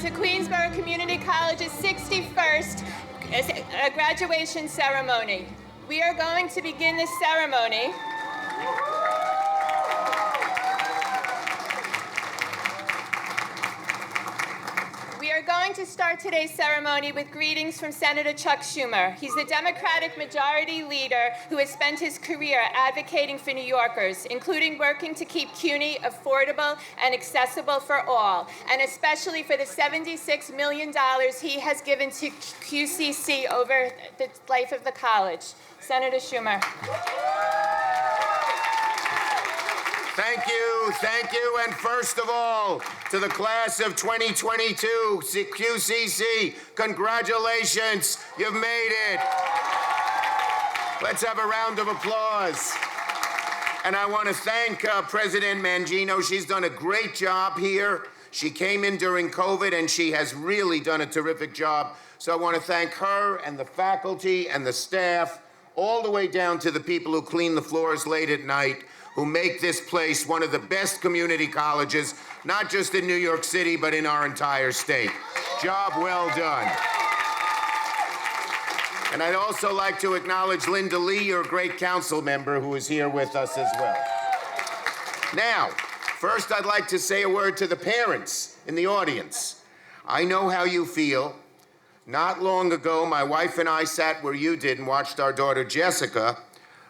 to Queensborough Community College's 61st graduation ceremony. We are going to begin this ceremony start today's ceremony with greetings from Senator Chuck Schumer. He's the Democratic Majority Leader who has spent his career advocating for New Yorkers, including working to keep CUNY affordable and accessible for all, and especially for the $76 million he has given to QCC over the life of the college. Senator Schumer. Thank you, and first of all, to the class of 2022, QCC, congratulations, you've made it. Let's have a round of applause. And I want to thank President Mangino. She's done a great job here. She came in during COVID, and she has really done a terrific job. So I want to thank her and the faculty and the staff, all the way down to the people who clean the floors late at night, who make this place one of the best community colleges, not just in New York City, but in our entire state. Job well done. And I'd also like to acknowledge Linda Lee, your great council member, who is here with us as well. Now, first I'd like to say a word to the parents in the audience. I know how you feel. Not long ago, my wife and I sat where you did and watched our daughter Jessica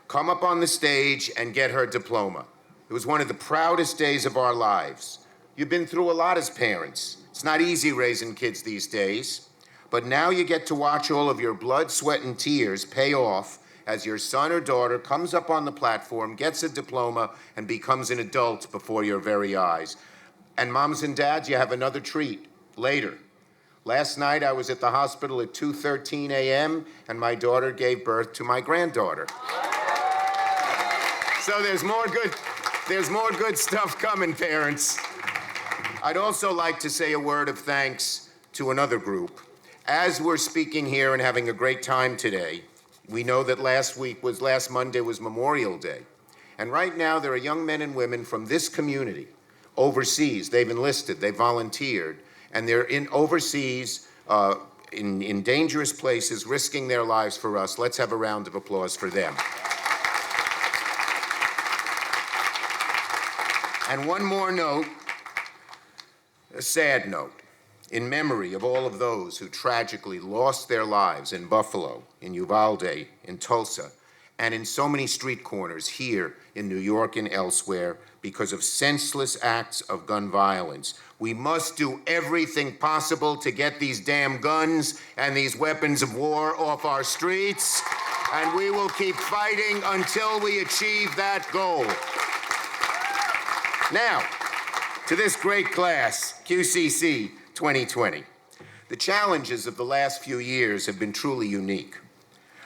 come up on the stage and get her diploma. It was one of the proudest days of our lives. You've been through a lot as parents. It's not easy raising kids these days, but now you get to watch all of your blood, sweat, and tears pay off as your son or daughter comes up on the platform, gets a diploma, and becomes an adult before your very eyes. And moms and dads, you have another treat later. Last night I was at the hospital at 2:13 a.m. and my daughter gave birth to my granddaughter. So there's more good stuff coming, parents. I'd also like to say a word of thanks to another group. As we're speaking here and having a great time today, we know that last Monday was Memorial Day. And right now there are young men and women from this community overseas. They've enlisted, they volunteered, and they're overseas in dangerous places, risking their lives for us. Let's have a round of applause for them. And one more note, a sad note, in memory of all of those who tragically lost their lives in Buffalo, in Uvalde, in Tulsa, and in so many street corners here in New York and elsewhere because of senseless acts of gun violence. We must do everything possible to get these damn guns and these weapons of war off our streets, and we will keep fighting until we achieve that goal. Now, to this great class, QCC 2020. The challenges of the last few years have been truly unique.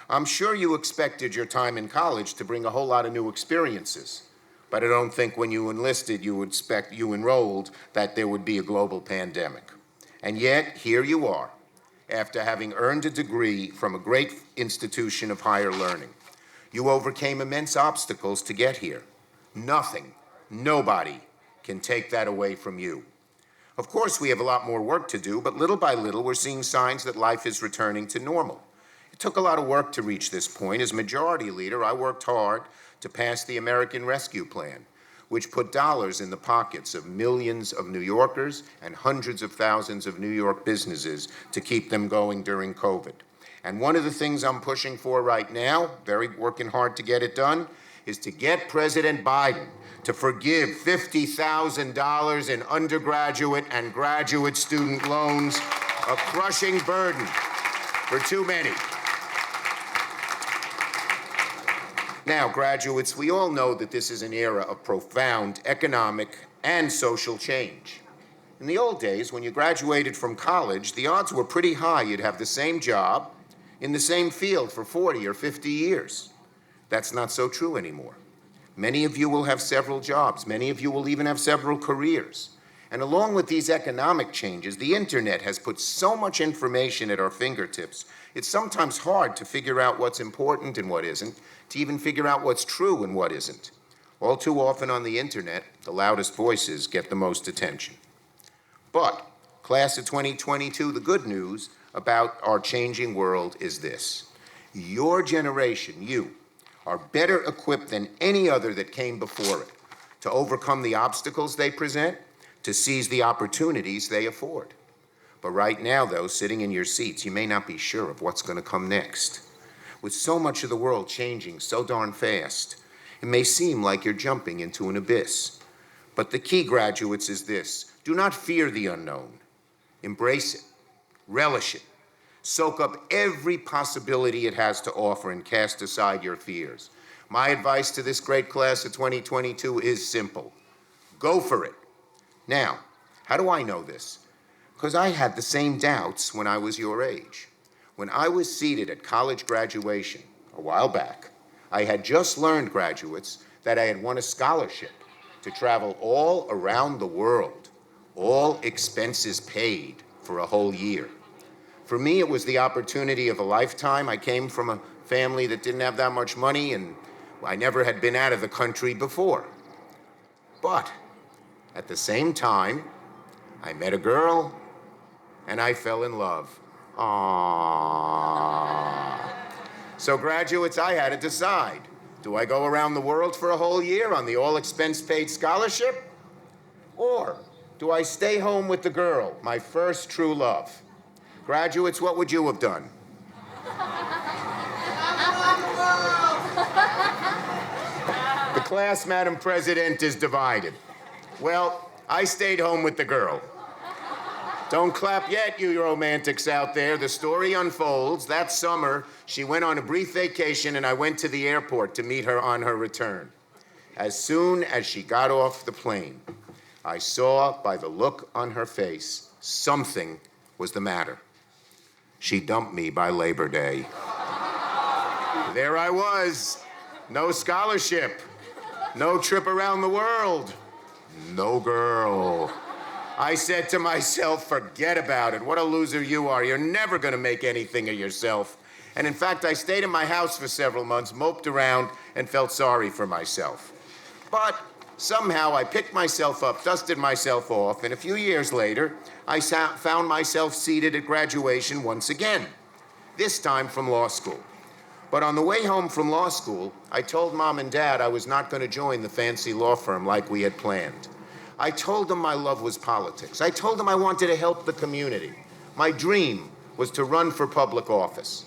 I'm sure you expected your time in college to bring a whole lot of new experiences, but I don't think when you enlisted, you enrolled, that there would be a global pandemic. And yet, here you are, after having earned a degree from a great institution of higher learning. You overcame immense obstacles to get here. Nobody can take that away from you. Of course, we have a lot more work to do, but little by little, we're seeing signs that life is returning to normal. It took a lot of work to reach this point. As Majority Leader, I worked hard to pass the American Rescue Plan, which put dollars in the pockets of millions of New Yorkers and hundreds of thousands of New York businesses to keep them going during COVID. And one of the things I'm pushing for right now, working hard to get it done, is to get President Biden to forgive $50,000 in undergraduate and graduate student loans, a crushing burden for too many. Now, graduates, we all know that this is an era of profound economic and social change. In the old days, when you graduated from college, the odds were pretty high you'd have the same job in the same field for 40 or 50 years. That's not so true anymore. Many of you will have several jobs. Many of you will even have several careers. And along with these economic changes, the internet has put so much information at our fingertips, it's sometimes hard to figure out what's important and what isn't, to even figure out what's true and what isn't. All too often on the internet, the loudest voices get the most attention. But Class of 2022, the good news about our changing world is this. Your generation, you, are better equipped than any other that came before it to overcome the obstacles they present, to seize the opportunities they afford. But right now, though, sitting in your seats, you may not be sure of what's going to come next. With so much of the world changing so darn fast, it may seem like you're jumping into an abyss. But the key, graduates, is this. Do not fear the unknown. Embrace it. Relish it. Soak up every possibility it has to offer and cast aside your fears. My advice to this great class of 2022 is simple. Go for it. Now, how do I know this? Because I had the same doubts when I was your age. When I was seated at college graduation a while back, I had just learned, graduates, that I had won a scholarship to travel all around the world, all expenses paid for a whole year. For me, it was the opportunity of a lifetime. I came from a family that didn't have that much money, and I never had been out of the country before. But at the same time, I met a girl, and I fell in love. Aww. So graduates, I had to decide. Do I go around the world for a whole year on the all-expense-paid scholarship? Or do I stay home with the girl, my first true love? Graduates, what would you have done? The class, Madam President, is divided. Well, I stayed home with the girl. Don't clap yet, you romantics out there. The story unfolds. That summer, she went on a brief vacation, and I went to the airport to meet her on her return. As soon as she got off the plane, I saw by the look on her face something was the matter. She dumped me by Labor Day. There I was. No scholarship. No trip around the world. No girl. I said to myself, forget about it. What a loser you are. You're never going to make anything of yourself. And in fact, I stayed in my house for several months, moped around, and felt sorry for myself. But somehow I picked myself up, dusted myself off, and a few years later, I found myself seated at graduation once again, this time from law school. But on the way home from law school, I told Mom and Dad I was not going to join the fancy law firm like we had planned. I told them my love was politics. I told them I wanted to help the community. My dream was to run for public office.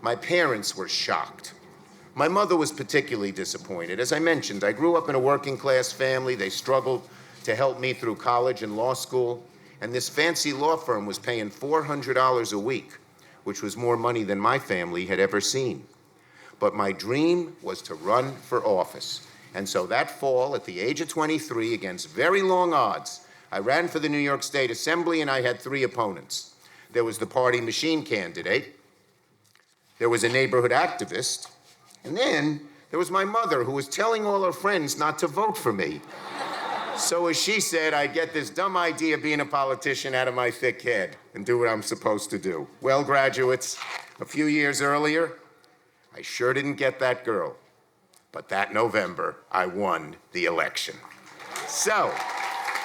My parents were shocked. My mother was particularly disappointed. As I mentioned, I grew up in a working-class family. They struggled to help me through college and law school. And this fancy law firm was paying $400 a week, which was more money than my family had ever seen. But my dream was to run for office. And so that fall, at the age of 23, against very long odds, I ran for the New York State Assembly, and I had 3 opponents. There was the party machine candidate, there was a neighborhood activist, and then there was my mother, who was telling all her friends not to vote for me. So as she said, I get this dumb idea of being a politician out of my thick head and do what I'm supposed to do. Well, graduates, a few years earlier, I sure didn't get that girl. But that November, I won the election. So,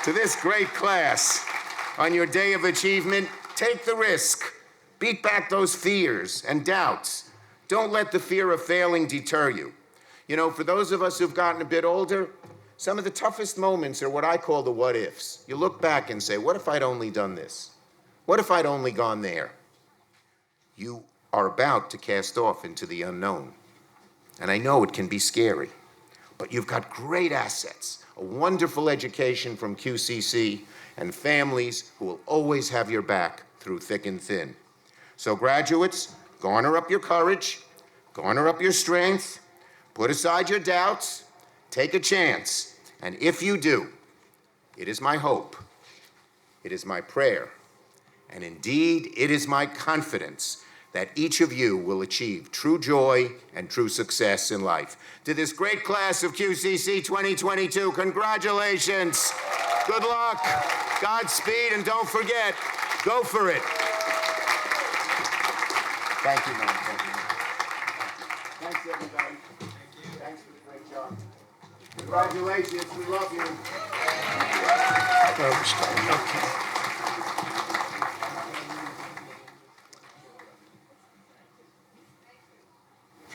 to this great class, on your day of achievement, take the risk. Beat back those fears and doubts. Don't let the fear of failing deter you. You know, for those of us who've gotten a bit older, some of the toughest moments are what I call the what-ifs. You look back and say, what if I'd only done this? What if I'd only gone there? You are about to cast off into the unknown. And I know it can be scary, but you've got great assets, a wonderful education from QCC, and families who will always have your back through thick and thin. So graduates, garner up your courage, garner up your strength, put aside your doubts, take a chance. And if you do, it is my hope, it is my prayer, and indeed it is my confidence that each of you will achieve true joy and true success in life. To this great class of QCC 2022, congratulations, good luck, Godspeed, and don't forget, go for it. Thank you, Mom. Thank you. Thanks, everybody. Thanks for the great job. Congratulations, we love you. Okay.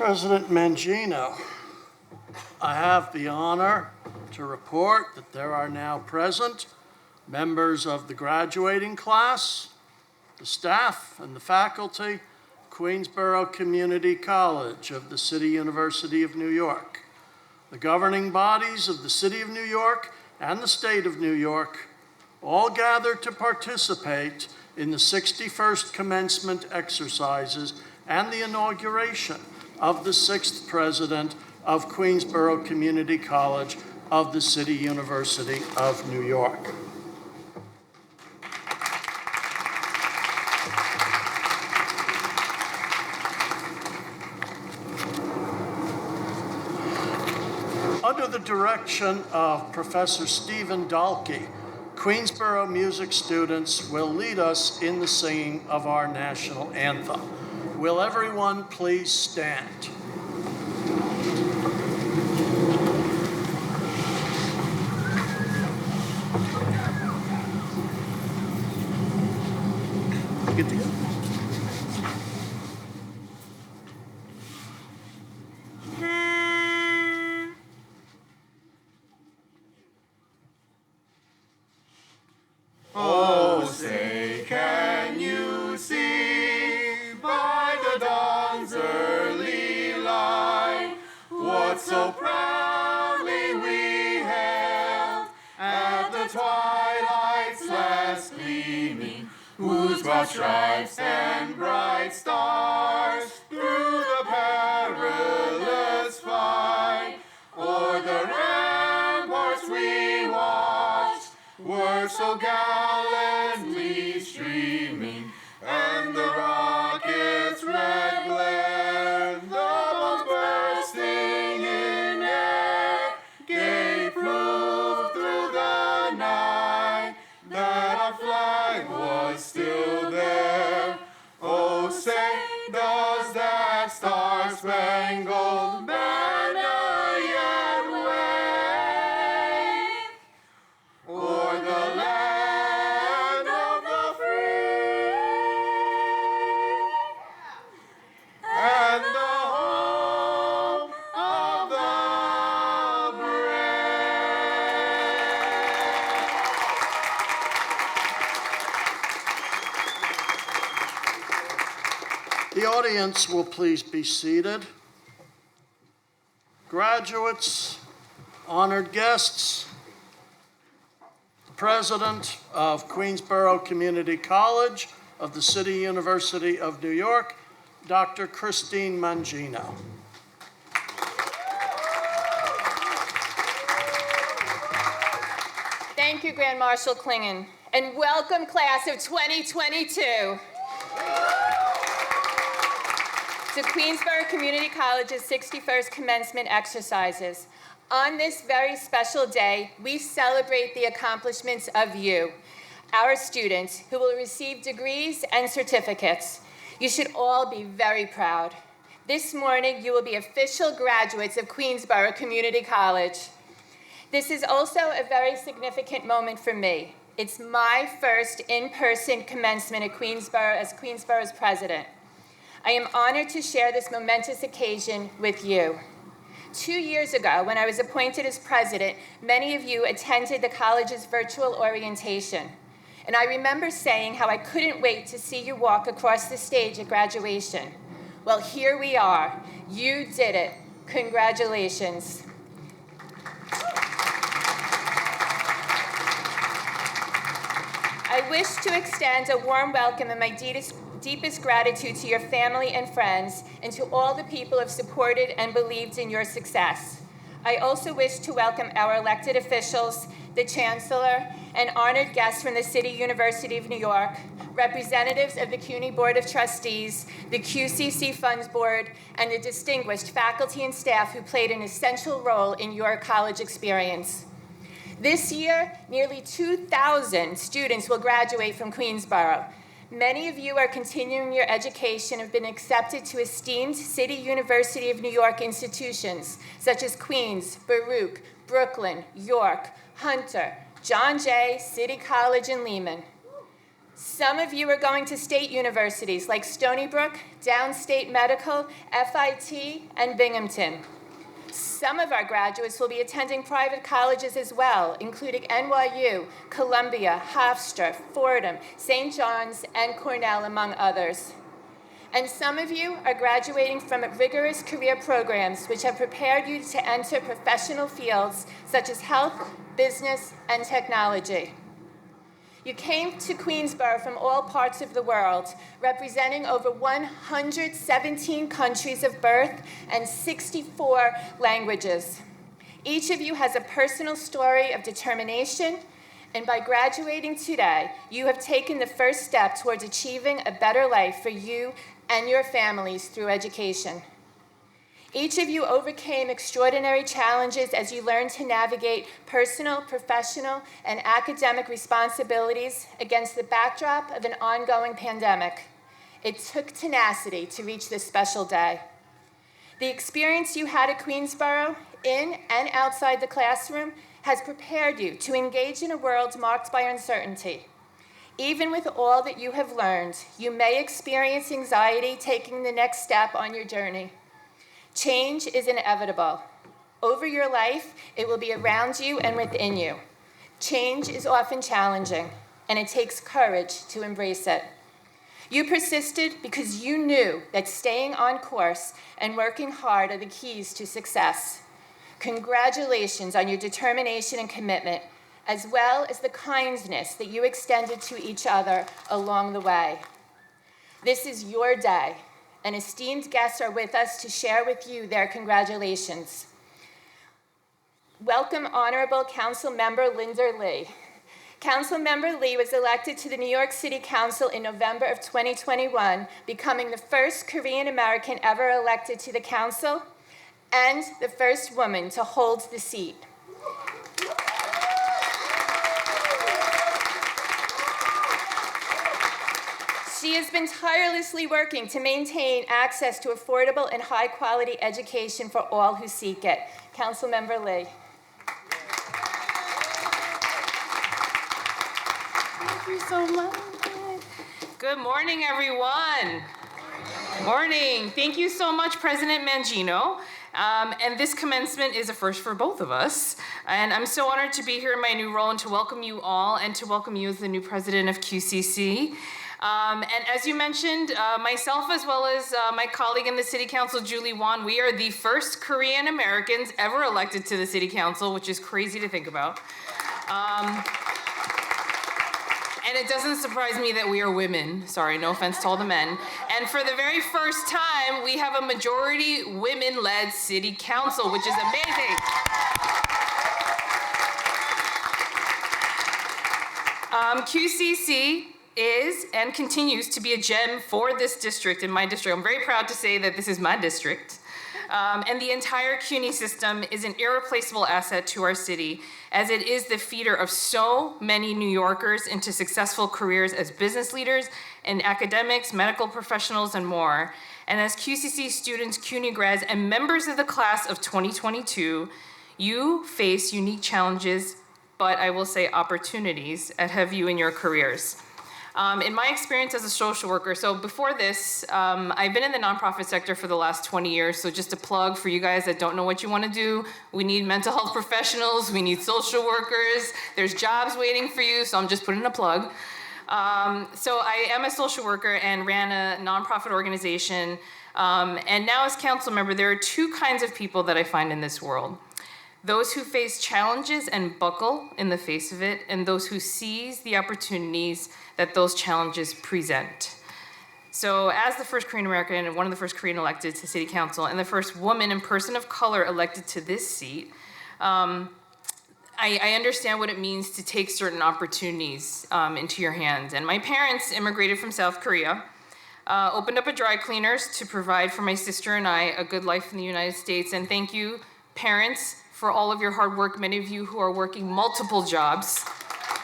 President Mangino, I have the honor to report that there are now present members of the graduating class, the staff, and the faculty, Queensborough Community College of the City University of New York. The governing bodies of the City of New York and the State of New York all gathered to participate in the 61st commencement exercises and the inauguration of the 6th president of Queensborough Community College of the City University of New York. Under the direction of Professor Stephen Dahlke, Queensborough music students will lead us in the singing of our national anthem. Will everyone please stand? Get together. Oh, say, can you see by the dawn's early light what so proudly we hailed at the twilight's last gleaming, whose broad stripes and bright stars through the perilous fight o'er the ramparts we watched were so gallantly streaming, and the rocket's red glare, the bombs bursting in air, gave proof through the night that our flag was still there. Oh, say, does that star-spangled banner yet wave o'er the land of the free and the home of the brave? The audience will please be seated. Graduates, honored guests, the President of Queensborough Community College of the City University of New York, Dr. Christine Mangino. Thank you, Grand Marshal Klingon, and welcome, class of 2022. To Queensborough Community College's 61st commencement exercises. On this very special day, we celebrate the accomplishments of you, our students, who will receive degrees and certificates. You should all be very proud. This morning, you will be official graduates of Queensborough Community College. This is also a very significant moment for me. It's my first in-person commencement at Queensborough as Queensborough's president. I am honored to share this momentous occasion with you. 2 years ago, when I was appointed as president, many of you attended the college's virtual orientation. And I remember saying how I couldn't wait to see you walk across the stage at graduation. Well, here we are. You did it. Congratulations. I wish to extend a warm welcome and my deepest gratitude to your family and friends and to all the people who have supported and believed in your success. I also wish to welcome our elected officials, the Chancellor, and honored guests from the City University of New York, representatives of the CUNY Board of Trustees, the QCC Funds Board, and the distinguished faculty and staff who played an essential role in your college experience. This year, nearly 2,000 students will graduate from Queensborough. Many of you are continuing your education and have been accepted to esteemed City University of New York institutions, such as Queens, Baruch, Brooklyn, York, Hunter, John Jay, City College, and Lehman. Some of you are going to state universities like Stony Brook, Downstate Medical, FIT, and Binghamton. Some of our graduates will be attending private colleges as well, including NYU, Columbia, Hofstra, Fordham, St. John's, and Cornell, among others. And some of you are graduating from rigorous career programs which have prepared you to enter professional fields such as health, business, and technology. You came to Queensborough from all parts of the world, representing over 117 countries of birth and 64 languages. Each of you has a personal story of determination, and by graduating today, you have taken the first step towards achieving a better life for you and your families through education. Each of you overcame extraordinary challenges as you learned to navigate personal, professional, and academic responsibilities against the backdrop of an ongoing pandemic. It took tenacity to reach this special day. The experience you had at Queensborough, in and outside the classroom, has prepared you to engage in a world marked by uncertainty. Even with all that you have learned, you may experience anxiety taking the next step on your journey. Change is inevitable. Over your life, it will be around you and within you. Change is often challenging, and it takes courage to embrace it. You persisted because you knew that staying on course and working hard are the keys to success. Congratulations on your determination and commitment, as well as the kindness that you extended to each other along the way. This is your day, and esteemed guests are with us to share with you their congratulations. Welcome Honorable Council Member Linda Lee. Council Member Lee was elected to the New York City Council in November of 2021, becoming the first Korean American ever elected to the council and the first woman to hold the seat. She has been tirelessly working to maintain access to affordable and high-quality education for all who seek it. Councilmember Lee. Thank you so much. Good morning, everyone. Morning. Thank you so much, President Mangino. And this commencement is a first for both of us. And I'm so honored to be here in my new role and to welcome you all and to welcome you as the new president of QCC. And as you mentioned, myself as well as my colleague in the City Council, Julie Won, we are the first Korean Americans ever elected to the City Council, which is crazy to think about. And it doesn't surprise me that we are women. Sorry, no offense to all the men. And for the very first time, we have a majority women-led City Council, which is amazing. QCC is and continues to be a gem for this district, in my district. I'm very proud to say that this is my district. And the entire CUNY system is an irreplaceable asset to our city, as it is the feeder of so many New Yorkers into successful careers as business leaders and academics, medical professionals, and more. And as QCC students, CUNY grads, and members of the class of 2022, you face unique challenges, but I will say opportunities ahead of you in your careers. In my experience as a social worker, so before this, I've been in the nonprofit sector for the last 20 years, so just a plug for you guys that don't know what you want to do. We need mental health professionals, we need social workers, there's jobs waiting for you, so I'm just putting a plug. So I am a social worker and ran a nonprofit organization, and now as council member, there are two kinds of people that I find in this world. Those who face challenges and buckle in the face of it, and those who seize the opportunities that those challenges present. So as the first Korean American and one of the first Korean elected to City Council and the first woman and person of color elected to this seat, I understand what it means to take certain opportunities into your hands. And my parents immigrated from South Korea, opened up a dry cleaners to provide for my sister and I a good life in the United States. And thank you, parents, for all of your hard work, many of you who are working multiple jobs.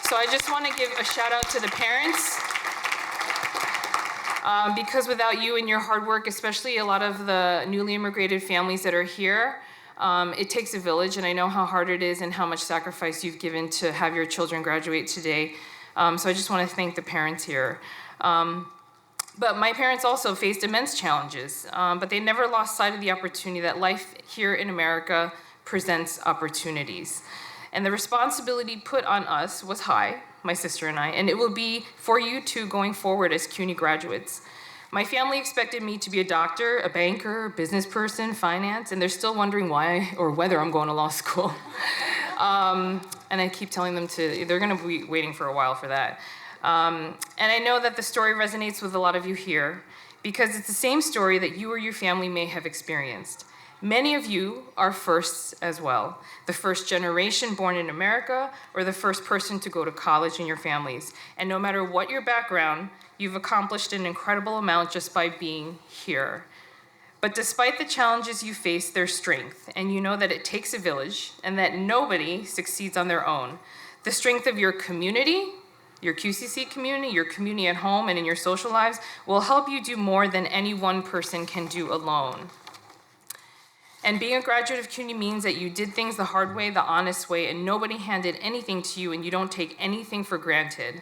So I just want to give a shout out to the parents, because without you and your hard work, especially a lot of the newly immigrated families that are here, it takes a village, and I know how hard it is and how much sacrifice you've given to have your children graduate today. So I just want to thank the parents here. But my parents also faced immense challenges, but they never lost sight of the opportunity that life here in America presents opportunities. And the responsibility put on us was high, my sister and I, and it will be for you too going forward as CUNY graduates. My family expected me to be a doctor, a banker, business person, finance, and they're still wondering why or whether I'm going to law school. And I keep telling them they're gonna be waiting for a while for that. And I know that the story resonates with a lot of you here because it's the same story that you or your family may have experienced. Many of you are firsts as well, the first generation born in America or the first person to go to college in your families. And no matter what your background, you've accomplished an incredible amount just by being here. But despite the challenges you face, there's strength, and you know that it takes a village and that nobody succeeds on their own. The strength of your community, your QCC community, your community at home and in your social lives will help you do more than any one person can do alone. And being a graduate of CUNY means that you did things the hard way, the honest way, and nobody handed anything to you and you don't take anything for granted.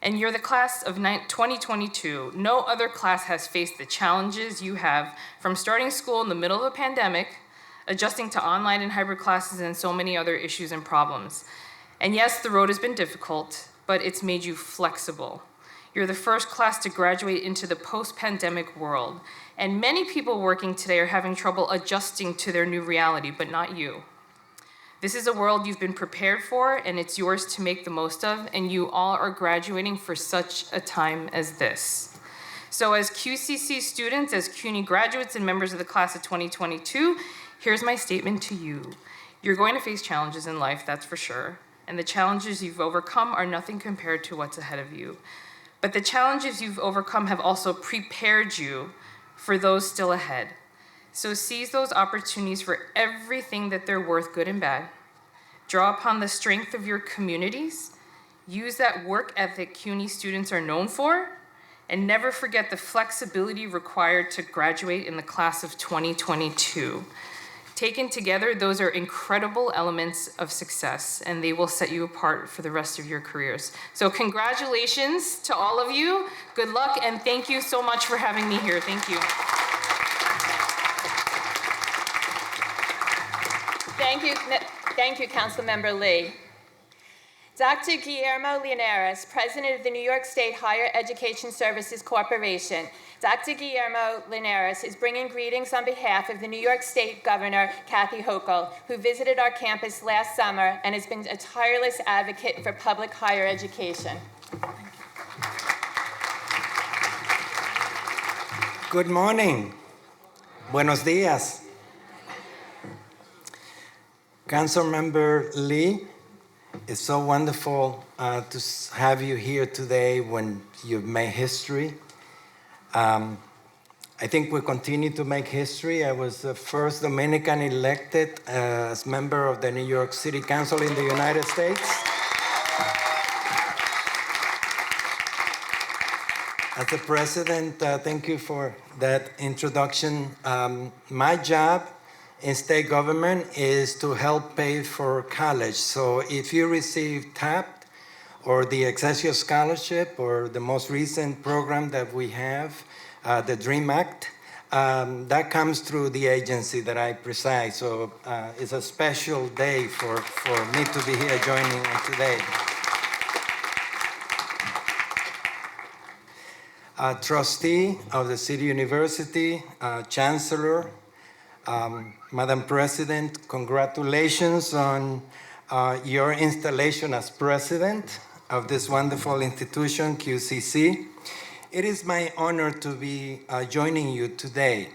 And you're the class of 2022. No other class has faced the challenges you have from starting school in the middle of a pandemic, adjusting to online and hybrid classes, and so many other issues and problems. And yes, the road has been difficult, but it's made you flexible. You're the first class to graduate into the post-pandemic world. And many people working today are having trouble adjusting to their new reality, but not you. This is a world you've been prepared for, and it's yours to make the most of, and you all are graduating for such a time as this. So as QCC students, as CUNY graduates and members of the class of 2022, here's my statement to you. You're going to face challenges in life, that's for sure, and the challenges you've overcome are nothing compared to what's ahead of you. But the challenges you've overcome have also prepared you for those still ahead. So seize those opportunities for everything that they're worth, good and bad. Draw upon the strength of your communities. Use that work ethic CUNY students are known for, and never forget the flexibility required to graduate in the class of 2022. Taken together, those are incredible elements of success, and they will set you apart for the rest of your careers. So congratulations to all of you. Good luck, and thank you so much for having me here. Thank you. Thank you, Councilmember Lee. Dr. Guillermo Linares, President of the New York State Higher Education Services Corporation. Dr. Guillermo Linares is bringing greetings on behalf of the New York State Governor, Kathy Hochul, who visited our campus last summer and has been a tireless advocate for public higher education. Good morning. Buenos dias. Councilmember Lee, it's so wonderful to have you here today when you've made history. I think we continue to make history. I was the first Dominican elected as member of the New York City Council in the United States. As the president, thank you for that introduction. My job in state government is to help pay for college. So if you receive TAP or the Excelsior Scholarship or the most recent program that we have, the DREAM Act, that comes through the agency that I preside. So it's a special day for me to be here joining you today. Trustee of the City University, Chancellor, Madam President, congratulations on your installation as president of this wonderful institution, QCC. It is my honor to be joining you today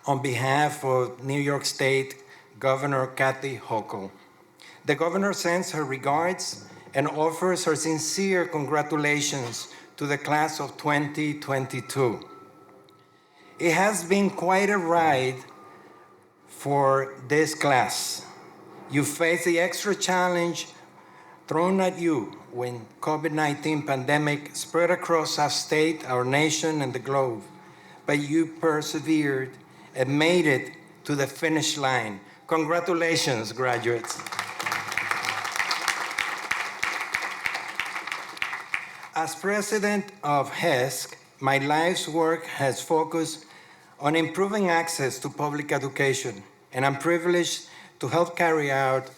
on behalf of New York State Governor Kathy Hochul. The governor sends her regards and offers her sincere congratulations to the class of 2022. It has been quite a ride for this class. You face the extra challenge thrown at you when COVID-19 pandemic spread across our state, our nation, and the globe. But you persevered and made it to the finish line. Congratulations, graduates. As president of HESC, my life's work has focused on improving access to public education, and I'm privileged to help carry out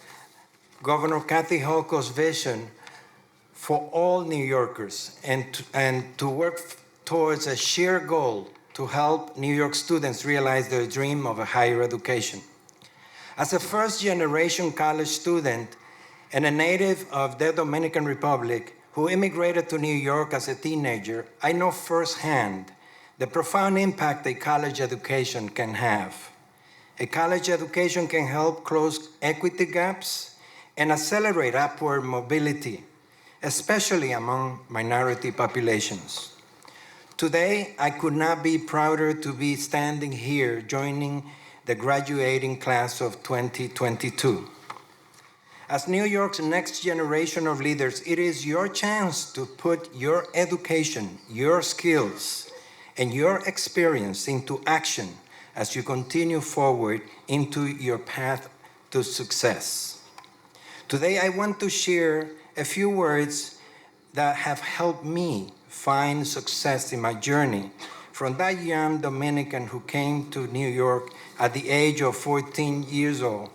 Governor Kathy Hochul's vision for all New Yorkers and to work towards a shared goal to help New York students realize their dream of a higher education. As a first-generation college student and a native of the Dominican Republic who immigrated to New York as a teenager, I know firsthand the profound impact a college education can have. A college education can help close equity gaps and accelerate upward mobility, especially among minority populations. Today, I could not be prouder to be standing here joining the graduating class of 2022. As New York's next generation of leaders, it is your chance to put your education, your skills, and your experience into action as you continue forward into your path to success. Today, I want to share a few words that have helped me find success in my journey from that young Dominican who came to New York at the age of 14 years old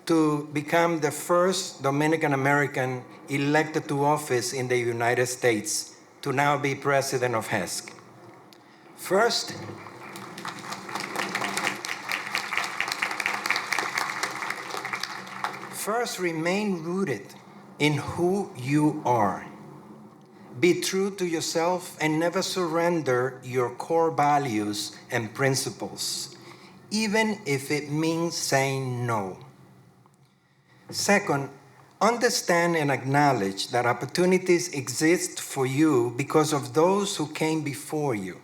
to become the first Dominican American elected to office in the United States to now be president of HESC. First, remain rooted in who you are. Be true to yourself and never surrender your core values and principles, even if it means saying no. Second, understand and acknowledge that opportunities exist for you because of those who came before you.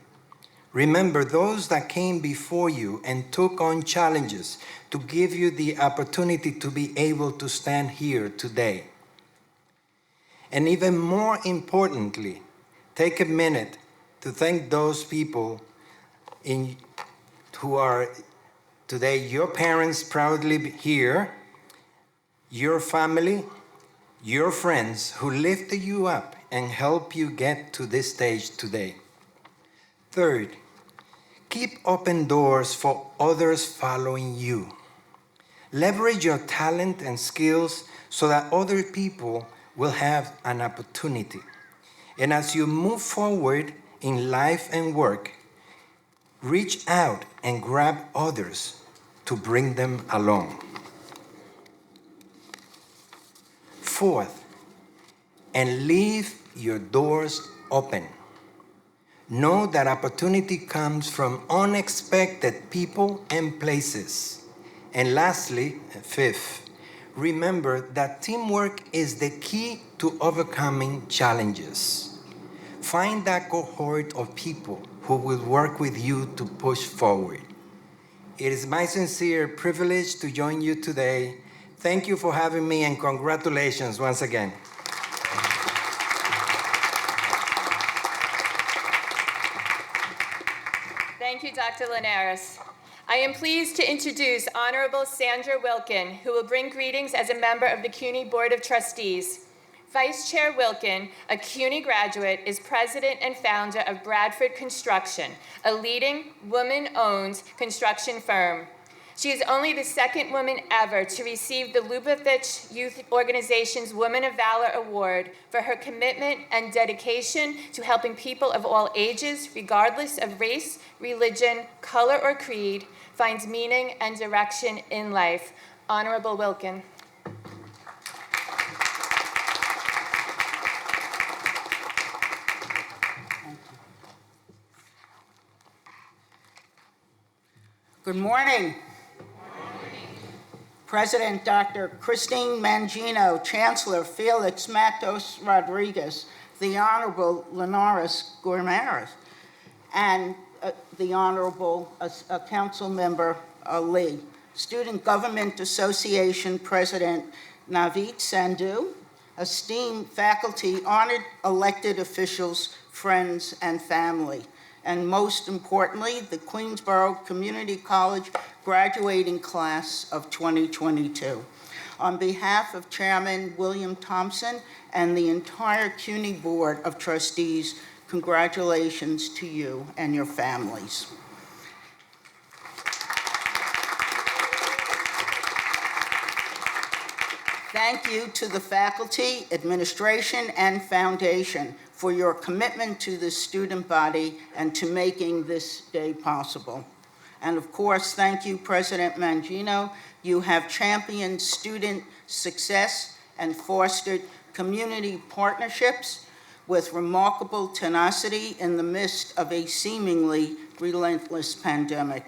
Remember those that came before you and took on challenges to give you the opportunity to be able to stand here today. And even more importantly, take a minute to thank those people who are today your parents proudly here, your family, your friends who lifted you up and helped you get to this stage today. Third, keep open doors for others following you. Leverage your talent and skills so that other people will have an opportunity. And as you move forward in life and work, reach out and grab others to bring them along. Fourth, and leave your doors open. Know that opportunity comes from unexpected people and places. And lastly, fifth, remember that teamwork is the key to overcoming challenges. Find that cohort of people who will work with you to push forward. It is my sincere privilege to join you today. Thank you for having me and congratulations once again. Thank you, Dr. Linares. I am pleased to introduce Honorable Sandra Wilkin, who will bring greetings as a member of the CUNY Board of Trustees. Vice Chair Wilkin, a CUNY graduate, is president and founder of Bradford Construction, a leading woman-owned construction firm. She is only the second woman ever to receive the Lubavitch Youth Organization's Woman of Valor Award for her commitment and dedication to helping people of all ages, regardless of race, religion, color, or creed, find meaning and direction in life. Honorable Wilkin. Good morning. President Dr. Christine Mangino, Chancellor Felix Matos Rodriguez, the Honorable Linares Guimarães, and the Honorable Council Member Lee, Student Government Association President Naveed Sandhu, esteemed faculty, honored elected officials, friends, and family, and most importantly, the Queensborough Community College graduating class of 2022. On behalf of Chairman William Thompson and the entire CUNY Board of Trustees, congratulations to you and your families. Thank you to the faculty, administration, and foundation for your commitment to the student body and to making this day possible. And of course, thank you, President Mangino. You have championed student success and fostered community partnerships with remarkable tenacity in the midst of a seemingly relentless pandemic.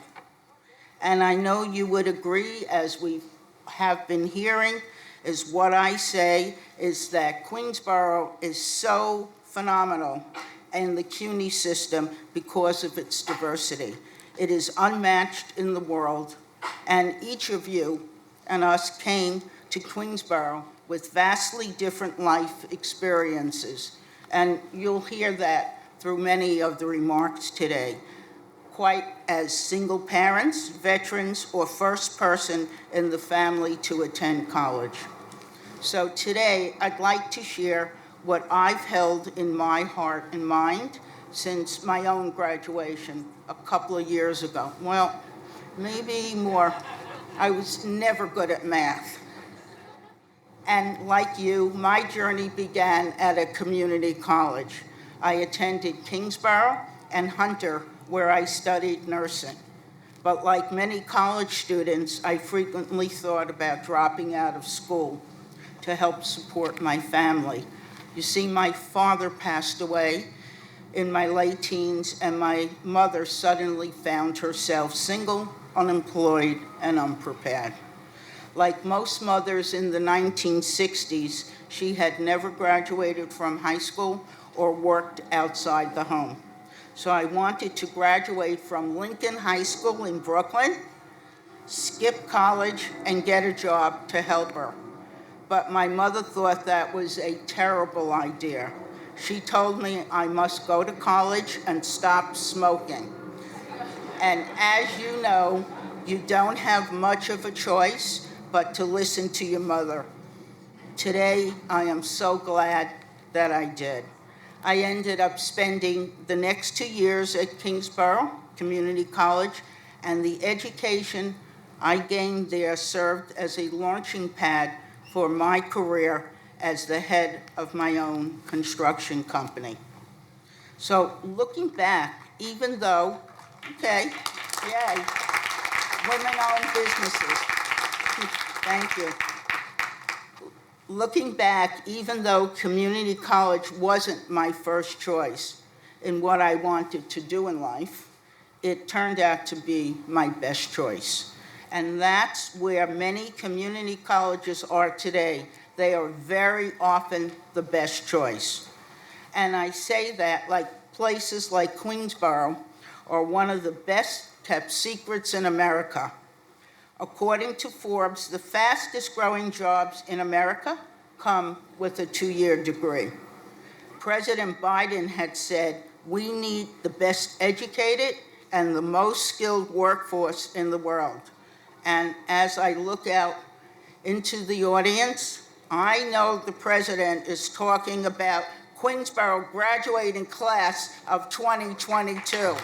And I know you would agree, as we have been hearing, is what I say is that Queensborough is so phenomenal in the CUNY system because of its diversity. It is unmatched in the world, and each of you and us came to Queensborough with vastly different life experiences, and you'll hear that through many of the remarks today, quite as single parents, veterans, or first person in the family to attend college. So today, I'd like to share what I've held in my heart and mind since my own graduation a couple of years ago. Well, maybe more. I was never good at math. And like you, my journey began at a community college. I attended Kingsborough and Hunter, where I studied nursing. But like many college students, I frequently thought about dropping out of school to help support my family. You see, my father passed away in my late teens, and my mother suddenly found herself single, unemployed, and unprepared. Like most mothers in the 1960s, she had never graduated from high school or worked outside the home. So I wanted to graduate from Lincoln High School in Brooklyn, skip college, and get a job to help her. But my mother thought that was a terrible idea. She told me I must go to college and stop smoking. And as you know, you don't have much of a choice but to listen to your mother. Today, I am so glad that I did. I ended up spending the next 2 years at Kingsborough Community College, and the education I gained there served as a launching pad for my career as the head of my own construction company. So looking back, even though, okay, yay, women-owned businesses, thank you. Looking back, even though community college wasn't my first choice in what I wanted to do in life, it turned out to be my best choice. And that's where many community colleges are today. They are very often the best choice. And I say that like places like Queensborough are one of the best kept secrets in America. According to Forbes, the fastest growing jobs in America come with a 2-year degree. President Biden had said, we need the best educated and the most skilled workforce in the world. And as I look out into the audience, I know the president is talking about Queensborough graduating class of 2022.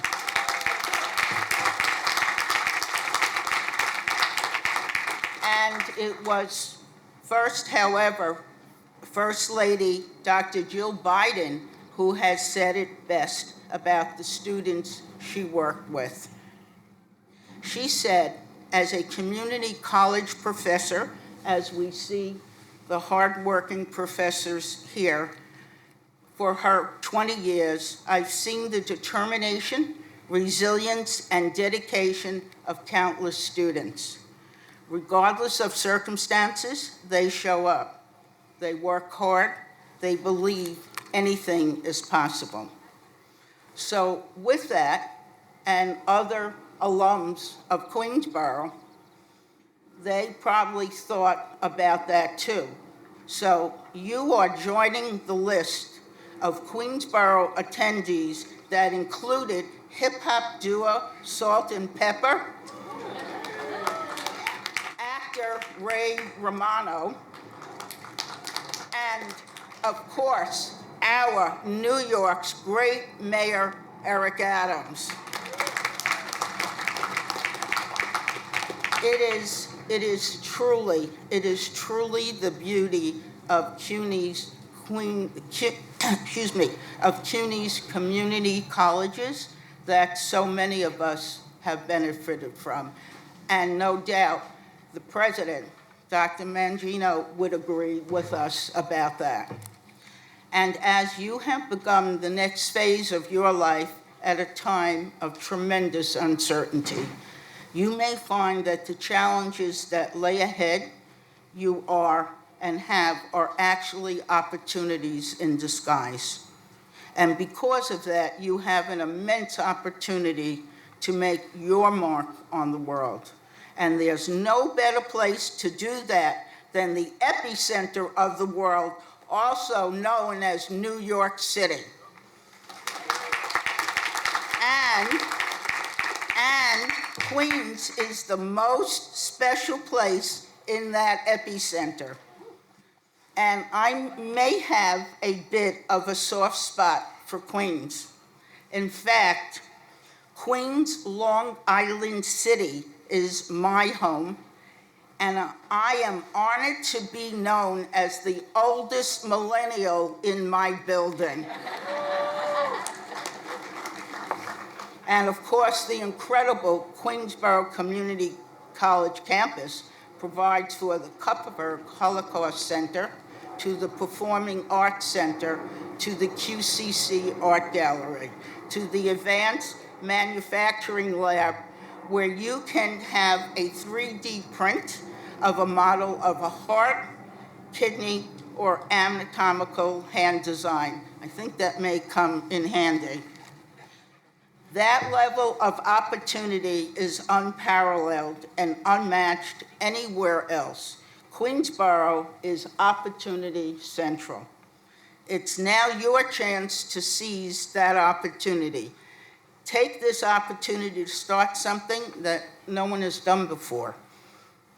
And it was first, however, First Lady Dr. Jill Biden who has said it best about the students she worked with. She said, as a community college professor, as we see the hardworking professors here, for her 20 years, I've seen the determination, resilience, and dedication of countless students. Regardless of circumstances, they show up. They work hard. They believe anything is possible. So with that, and other alums of Queensborough, they probably thought about that too. So you are joining the list of Queensborough attendees that included hip-hop duo Salt and Pepper, Dr. Ray Romano, and of course, our New York's great Mayor, Eric Adams. It is truly the beauty of CUNY's CUNY's community colleges that so many of us have benefited from. And no doubt, the president, Dr. Mangino, would agree with us about that. And as you have begun the next phase of your life at a time of tremendous uncertainty, you may find that the challenges that lay ahead you are actually opportunities in disguise. And because of that, you have an immense opportunity to make your mark on the world. And there's no better place to do that than the epicenter of the world, also known as New York City. And Queens is the most special place in that epicenter. And I may have a bit of a soft spot for Queens. In fact, Queens, Long Island City is my home, and I am honored to be known as the oldest millennial in my building. And of course, the incredible Queensborough Community College campus provides for the Kupferberg Holocaust Center, to the Performing Arts Center, to the QCC Art Gallery, to the Advanced Manufacturing Lab, where you can have a 3D print of a model of a heart, kidney, or anatomical hand design. I think that may come in handy. That level of opportunity is unparalleled and unmatched anywhere else. Queensborough is opportunity central. It's now your chance to seize that opportunity. Take this opportunity to start something that no one has done before.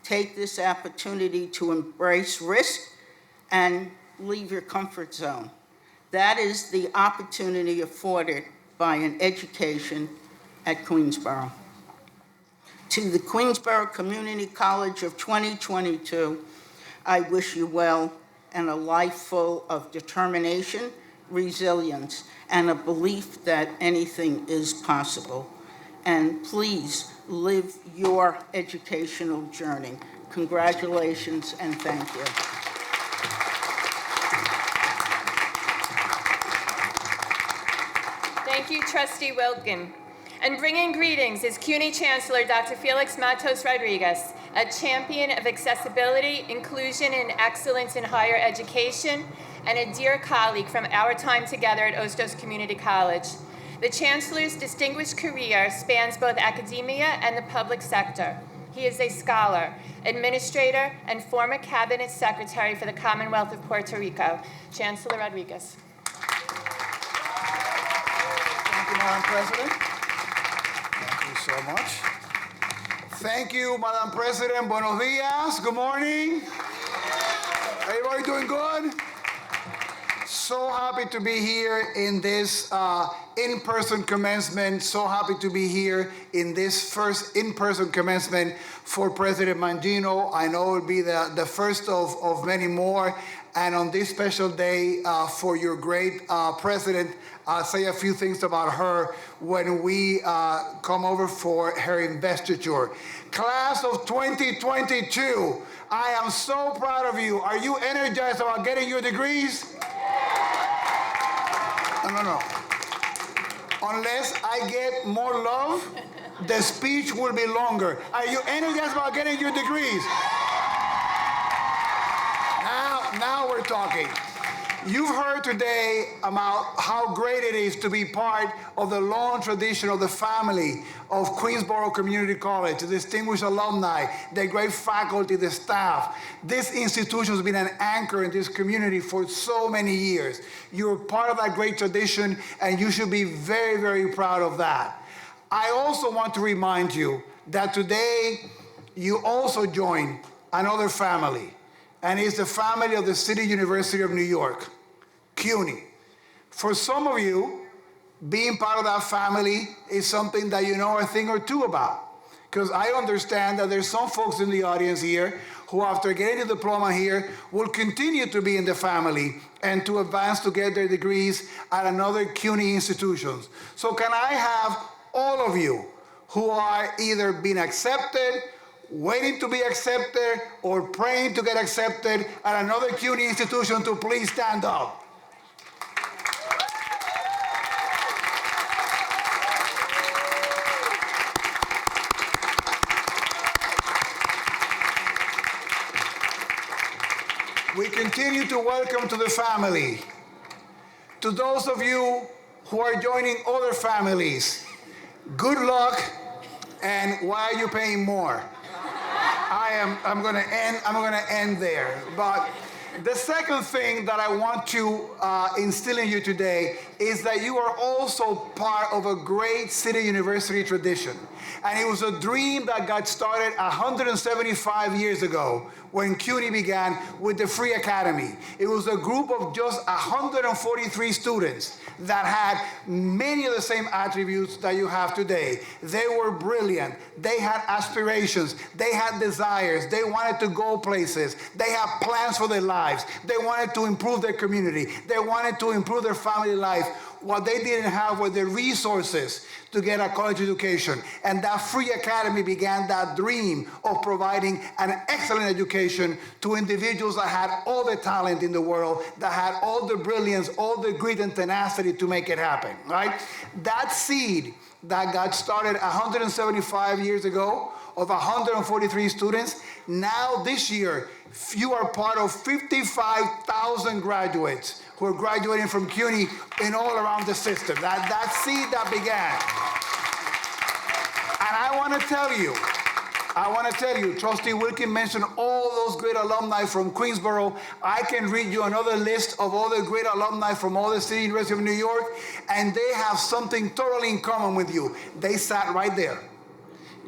Take this opportunity to embrace risk and leave your comfort zone. That is the opportunity afforded by an education at Queensborough. To the Queensborough Community College of 2022, I wish you well and a life full of determination, resilience, and a belief that anything is possible. And please live your educational journey. Congratulations and thank you. Thank you, Trustee Wilkin. And bringing greetings is CUNY Chancellor Dr. Felix Matos Rodriguez, a champion of accessibility, inclusion, and excellence in higher education, and a dear colleague from our time together at Ostos Community College. The Chancellor's distinguished career spans both academia and the public sector. He is a scholar, administrator, and former cabinet secretary for the Commonwealth of Puerto Rico. Chancellor Rodriguez. Thank you, Madam President. Thank you so much. Thank you, Madam President. Buenos dias. Good morning. Everybody doing good? So happy to be here in this in-person commencement. So happy to be here in this first in-person commencement for President Mangino. I know it will be the first of many more. And on this special day for your great president, I'll say a few things about her when we come over for her investiture. Class of 2022, I am so proud of you. Are you energized about getting your degrees? No. Unless I get more love, the speech will be longer. Are you energized about getting your degrees? Now we're talking. You've heard today about how great it is to be part of the long tradition of the family of Queensborough Community College, the distinguished alumni, the great faculty, the staff. This institution has been an anchor in this community for so many years. You're part of that great tradition, and you should be very, very proud of that. I also want to remind you that today you also join another family, and it's the family of the City University of New York, CUNY. For some of you, being part of that family is something that you know a thing or two about. Because I understand that there's some folks in the audience here who, after getting a diploma here, will continue to be in the family and to advance to get their degrees at another CUNY institutions. So can I have all of you who are either being accepted, waiting to be accepted, or praying to get accepted at another CUNY institution to please stand up? We continue to welcome to the family. To those of you who are joining other families, good luck, and why are you paying more? I'm gonna end there. But the second thing that I want to instill in you today is that you are also part of a great City University tradition. And it was a dream that got started 175 years ago when CUNY began with the Free Academy. It was a group of just 143 students that had many of the same attributes that you have today. They were brilliant. They had aspirations. They had desires. They wanted to go places. They had plans for their lives. They wanted to improve their community. They wanted to improve their family life. What they didn't have were the resources to get a college education. And that Free Academy began that dream of providing an excellent education to individuals that had all the talent in the world, that had all the brilliance, all the grit and tenacity to make it happen, right? That seed that got started 175 years ago of 143 students, now this year, you are part of 55,000 graduates who are graduating from CUNY and all around the system. That seed that began. And I want to tell you, Trustee Wilkin mentioned all those great alumni from Queensborough. I can read you another list of all the great alumni from all the City University of New York, and they have something totally in common with you. They sat right there.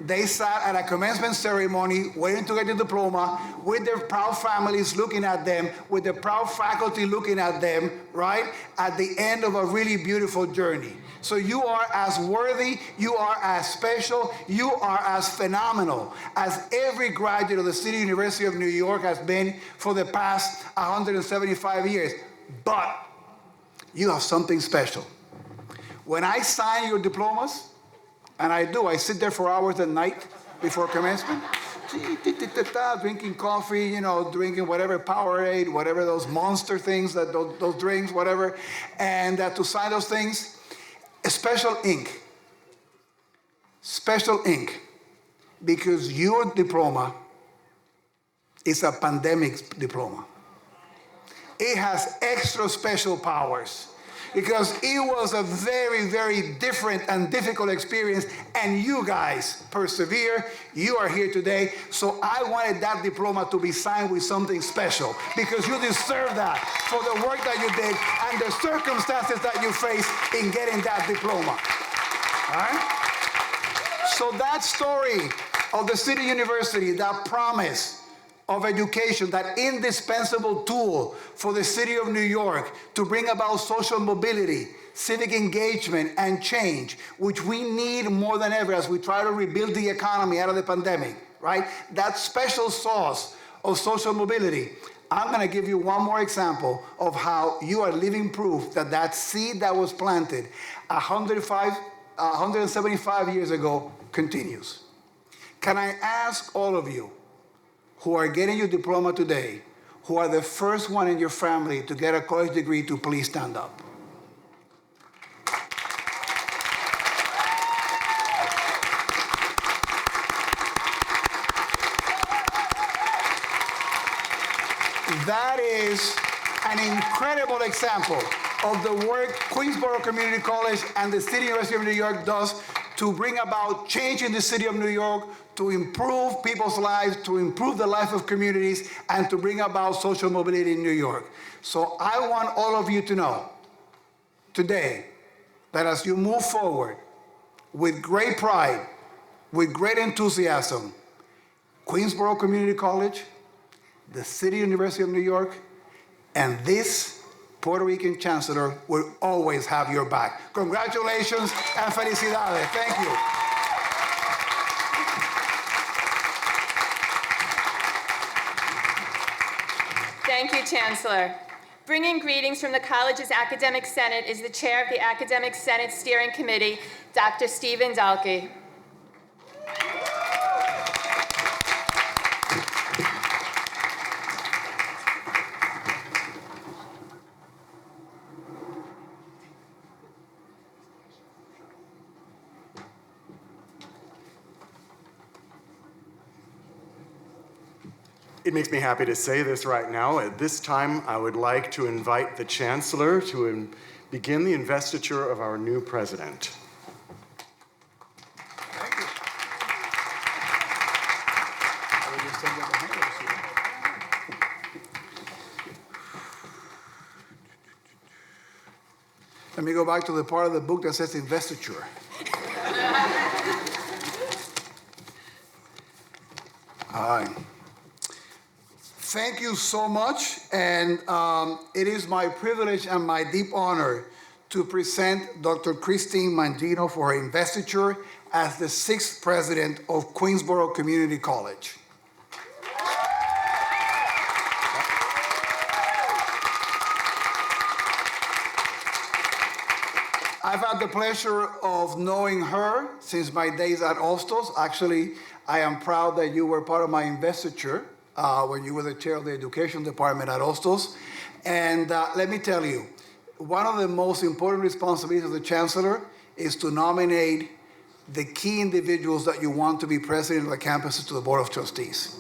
They sat at a commencement ceremony waiting to get the diploma with their proud families looking at them, with the proud faculty looking at them, right? At the end of a really beautiful journey. So you are as worthy, you are as special, you are as phenomenal as every graduate of the City University of New York has been for the past 175 years. But you have something special. When I sign your diplomas, and I sit there for hours at night before commencement, drinking coffee, drinking whatever Powerade, whatever those monster things, those drinks, whatever, and to sign those things, special ink, because your diploma is a pandemic diploma. It has extra special powers, because it was a very, very different and difficult experience, and you guys persevere. You are here today, so I wanted that diploma to be signed with something special, because you deserve that for the work that you did and the circumstances that you faced in getting that diploma. All right? So that story of the City University, that promise of education, that indispensable tool for the City of New York to bring about social mobility, civic engagement, and change, which we need more than ever as we try to rebuild the economy out of the pandemic, right? That special sauce of social mobility. I'm going to give you one more example of how you are living proof that that seed that was planted 175 years ago continues. Can I ask all of you who are getting your diploma today, who are the first one in your family to get a college degree, to please stand up? That is an incredible example of the work Queensborough Community College and the City University of New York does to bring about change in the City of New York, to improve people's lives, to improve the life of communities, and to bring about social mobility in New York. So I want all of you to know today that as you move forward with great pride, with great enthusiasm, Queensborough Community College, the City University of New York, and this Puerto Rican chancellor will always have your back. Congratulations and felicidades. Thank you. Thank you, Chancellor. Bringing greetings from the college's Academic Senate is the chair of the Academic Senate Steering Committee, Dr. Stephen Dalkey. It makes me happy to say this right now. At this time, I would like to invite the Chancellor to begin the investiture of our new president. Thank you. Let me go back to the part of the book that says investiture. All right. Thank you so much, and it is my privilege and my deep honor to present Dr. Christine Mangino for her investiture as the 6th president of Queensborough Community College. I've had the pleasure of knowing her since my days at Hostos. Actually, I am proud that you were part of my investiture when you were the chair of the education department at Hostos. And let me tell you, one of the most important responsibilities of the chancellor is to nominate the key individuals that you want to be president of the campuses to the Board of Trustees.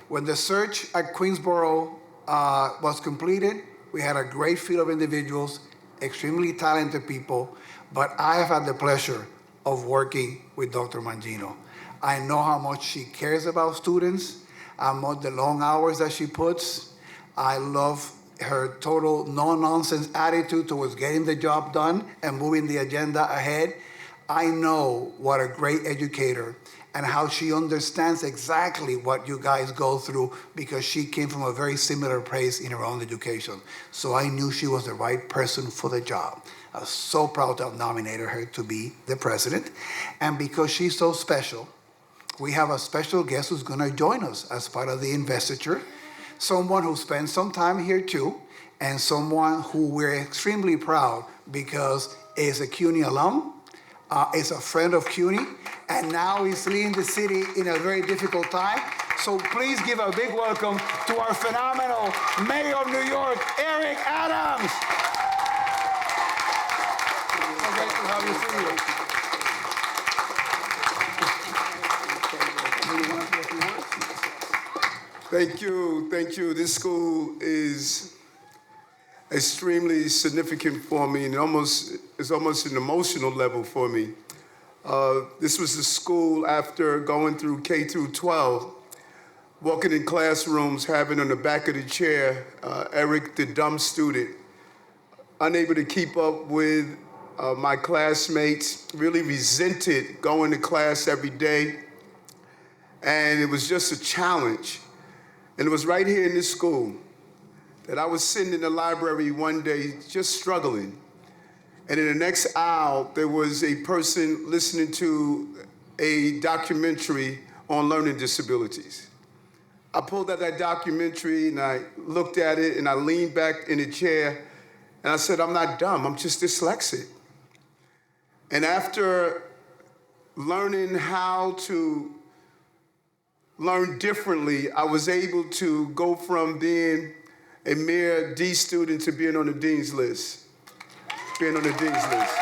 When the search at Queensborough was completed, we had a great field of individuals, extremely talented people, but I have had the pleasure of working with Dr. Mangino. I know how much she cares about students. I love the long hours that she puts. I love her total no-nonsense attitude towards getting the job done and moving the agenda ahead. I know what a great educator and how she understands exactly what you guys go through because she came from a very similar place in her own education. So I knew she was the right person for the job. I was so proud to have nominated her to be the president. And because she's so special, we have a special guest who's going to join us as part of the investiture, someone who spent some time here too, and someone who we're extremely proud because is a CUNY alum, is a friend of CUNY, and now he's leading the city in a very difficult time. So please give a big welcome to our phenomenal Mayor of New York, Eric Adams. So great to have you here. Thank you. This school is extremely significant for me, and it's almost an emotional level for me. This was the school after going through K through 12, walking in classrooms, having on the back of the chair, Eric, the dumb student, unable to keep up with my classmates, really resented going to class every day, and it was just a challenge. And it was right here in this school that I was sitting in the library one day just struggling. And in the next aisle, there was a person listening to a documentary on learning disabilities. I pulled out that documentary and I looked at it and I leaned back in the chair and I said, I'm not dumb, I'm just dyslexic. And after learning how to learn differently, I was able to go from being a mere D student to being on the dean's list. Being on the dean's list.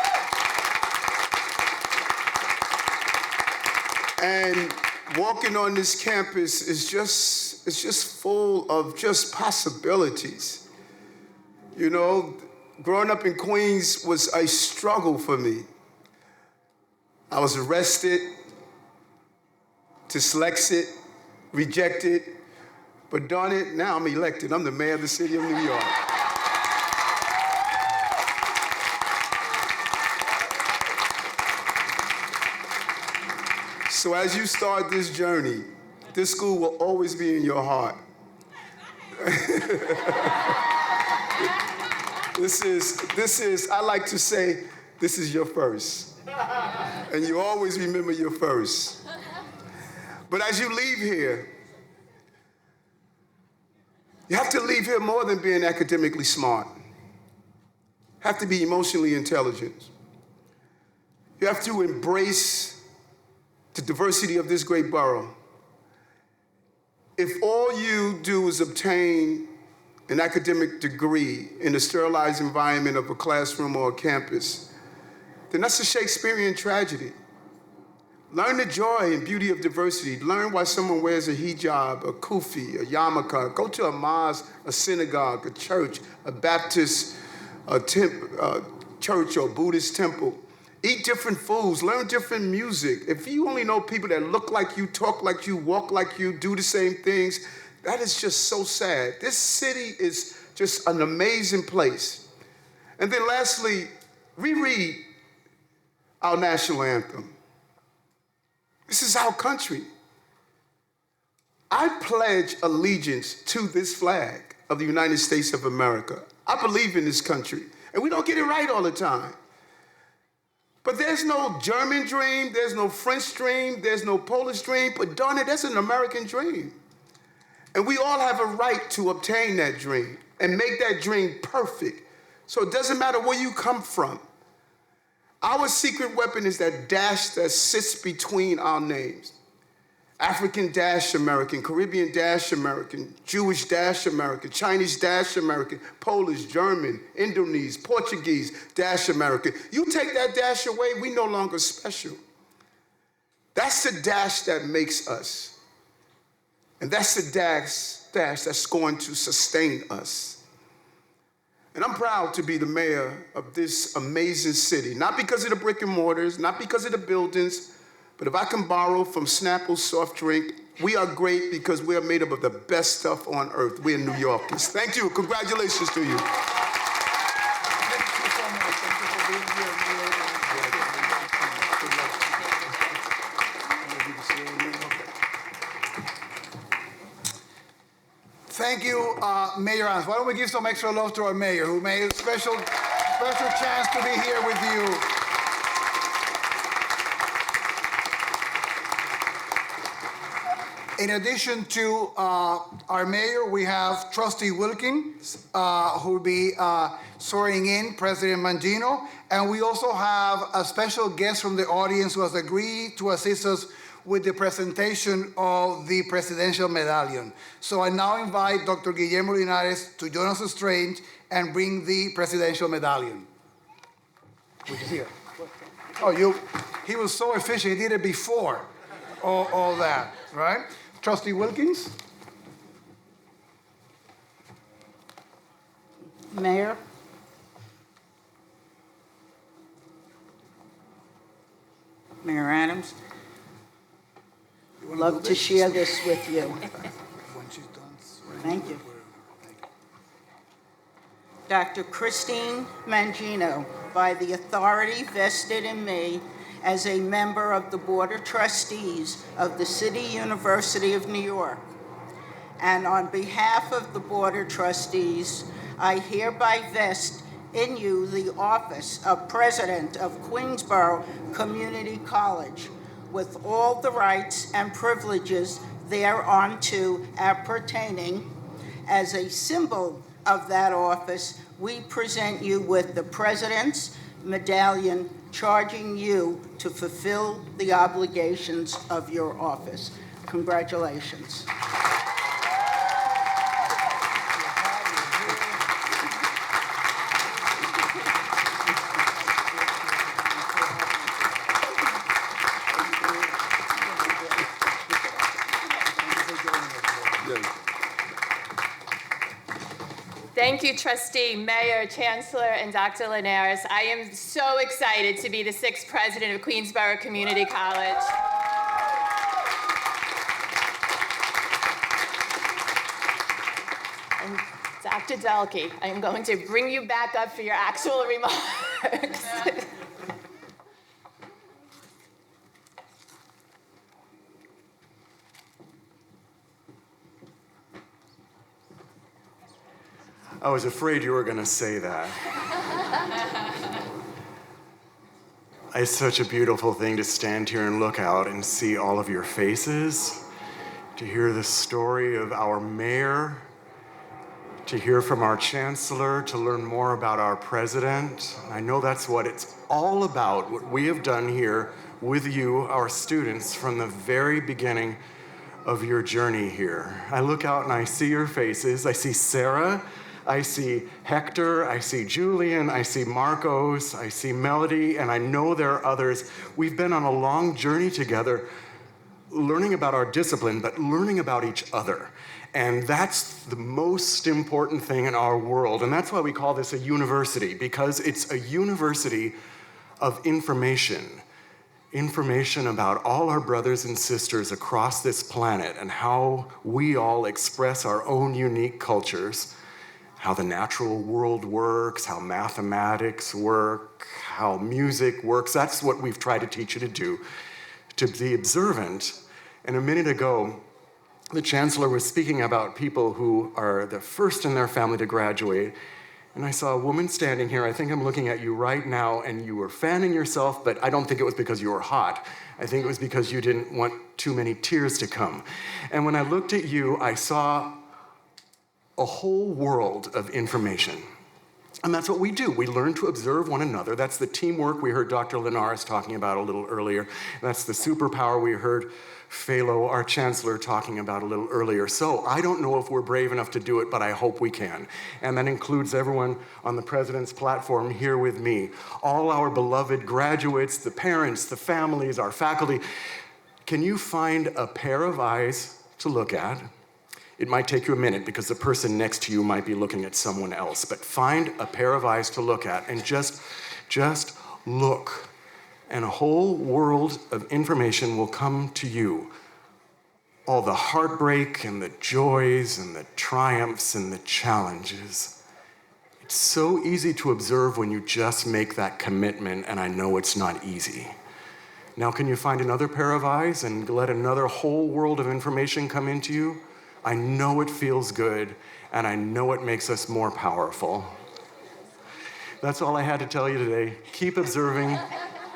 And walking on this campus is just full of just possibilities. You know, growing up in Queens was a struggle for me. I was arrested, dyslexic, rejected, but darn it, now I'm elected. I'm the mayor of the city of New York. So as you start this journey, this school will always be in your heart. This is, I like to say, this is your first. And you always remember your first. But as you leave here, you have to leave here more than being academically smart. You have to be emotionally intelligent. You have to embrace the diversity of this great borough. If all you do is obtain an academic degree in the sterilized environment of a classroom or a campus, then that's a Shakespearean tragedy. Learn the joy and beauty of diversity. Learn why someone wears a hijab, a kufi, a yarmulke. Go to a mosque, a synagogue, a church, a Baptist church or Buddhist temple. Eat different foods, learn different music. If you only know people that look like you, talk like you, walk like you, do the same things, that is just so sad. This city is just an amazing place. And then lastly, reread our national anthem. This is our country. I pledge allegiance to this flag of the United States of America. I believe in this country, and we don't get it right all the time. But there's no German dream, there's no French dream, there's no Polish dream, but darn it, that's an American dream. And we all have a right to obtain that dream and make that dream perfect. So it doesn't matter where you come from. Our secret weapon is that dash that sits between our names. African dash American, Caribbean dash American, Jewish dash American, Chinese dash American, Polish, German, Indonesian, Portuguese dash American. You take that dash away, we no longer special. That's the dash that makes us. And that's the dash that's going to sustain us. And I'm proud to be the mayor of this amazing city, not because of the brick and mortars, not because of the buildings, but if I can borrow from Snapple soft drink, we are great because we are made up of the best stuff on earth. We're New Yorkers. Thank you. Congratulations to you. Thank you, Mayor Adams. Why don't we give some extra love to our mayor, who made a special chance to be here with you. In addition to our mayor, we have Trustee Wilkins, who will be swearing in President Mangino. And we also have a special guest from the audience who has agreed to assist us with the presentation of the Presidential Medallion. So I now invite Dr. Guillermo Linares to join us on stage and bring the Presidential Medallion. Which is here. Oh, he was so efficient, he did it before all that, right? Trustee Wilkins? Mayor? Mayor Adams? Love to share this with you. Thank you. Dr. Christine Mangino, by the authority vested in me as a member of the Board of Trustees of the City University of New York, and on behalf of the Board of Trustees, I hereby vest in you the office of President of Queensborough Community College, with all the rights and privileges thereunto appertaining. As a symbol of that office, we present you with the President's Medallion, charging you to fulfill the obligations of your office. Congratulations. Thank you, Trustee, Mayor, Chancellor, and Dr. Linares. I am so excited to be the 6th president of Queensborough Community College. And Dr. Delkey, I am going to bring you back up for your actual remarks. I was afraid you were going to say that. It's such a beautiful thing to stand here and look out and see all of your faces, to hear the story of our mayor, to hear from our chancellor, to learn more about our president. I know that's what it's all about, what we have done here with you, our students, from the very beginning of your journey here. I look out and I see your faces. I see Sarah, I see Hector, I see Julian, I see Marcos, I see Melody, and I know there are others. We've been on a long journey together, learning about our discipline, but learning about each other. And that's the most important thing in our world. And that's why we call this a university, because it's a university of information. Information about all our brothers and sisters across this planet and how we all express our own unique cultures, how the natural world works, how mathematics work, how music works. That's what we've tried to teach you to do, to be observant. And a minute ago, the chancellor was speaking about people who are the first in their family to graduate. And I saw a woman standing here. I think I'm looking at you right now, and you were fanning yourself, but I don't think it was because you were hot. I think it was because you didn't want too many tears to come. And when I looked at you, I saw a whole world of information. And that's what we do. We learn to observe one another. That's the teamwork we heard Dr. Linares talking about a little earlier. That's the superpower we heard Phalo, our chancellor, talking about a little earlier. So I don't know if we're brave enough to do it, but I hope we can. And that includes everyone on the president's platform here with me, all our beloved graduates, the parents, the families, our faculty. Can you find a pair of eyes to look at? It might take you a minute because the person next to you might be looking at someone else, but find a pair of eyes to look at and just look. And a whole world of information will come to you. All the heartbreak and the joys and the triumphs and the challenges. It's so easy to observe when you just make that commitment, and I know it's not easy. Now, can you find another pair of eyes and let another whole world of information come into you? I know it feels good, and I know it makes us more powerful. That's all I had to tell you today. Keep observing.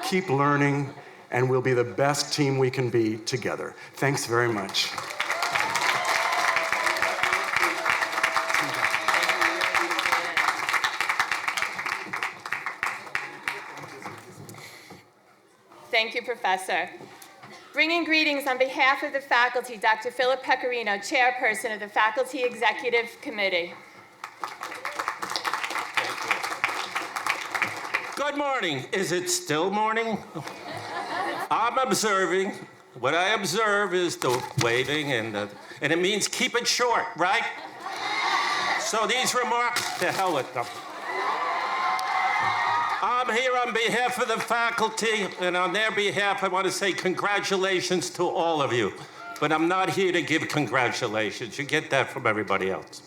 Keep learning, and we'll be the best team we can be together. Thanks very much. Thank you, Professor. Bringing greetings on behalf of the faculty, Dr. Philip Pecorino, Chairperson of the Faculty Executive Committee. Good morning. Is it still morning? I'm observing. What I observe is the waving, and it means keep it short, right? So these remarks, to hell with them. I'm here on behalf of the faculty, and on their behalf, I want to say congratulations to all of you. But I'm not here to give congratulations. You get that from everybody else.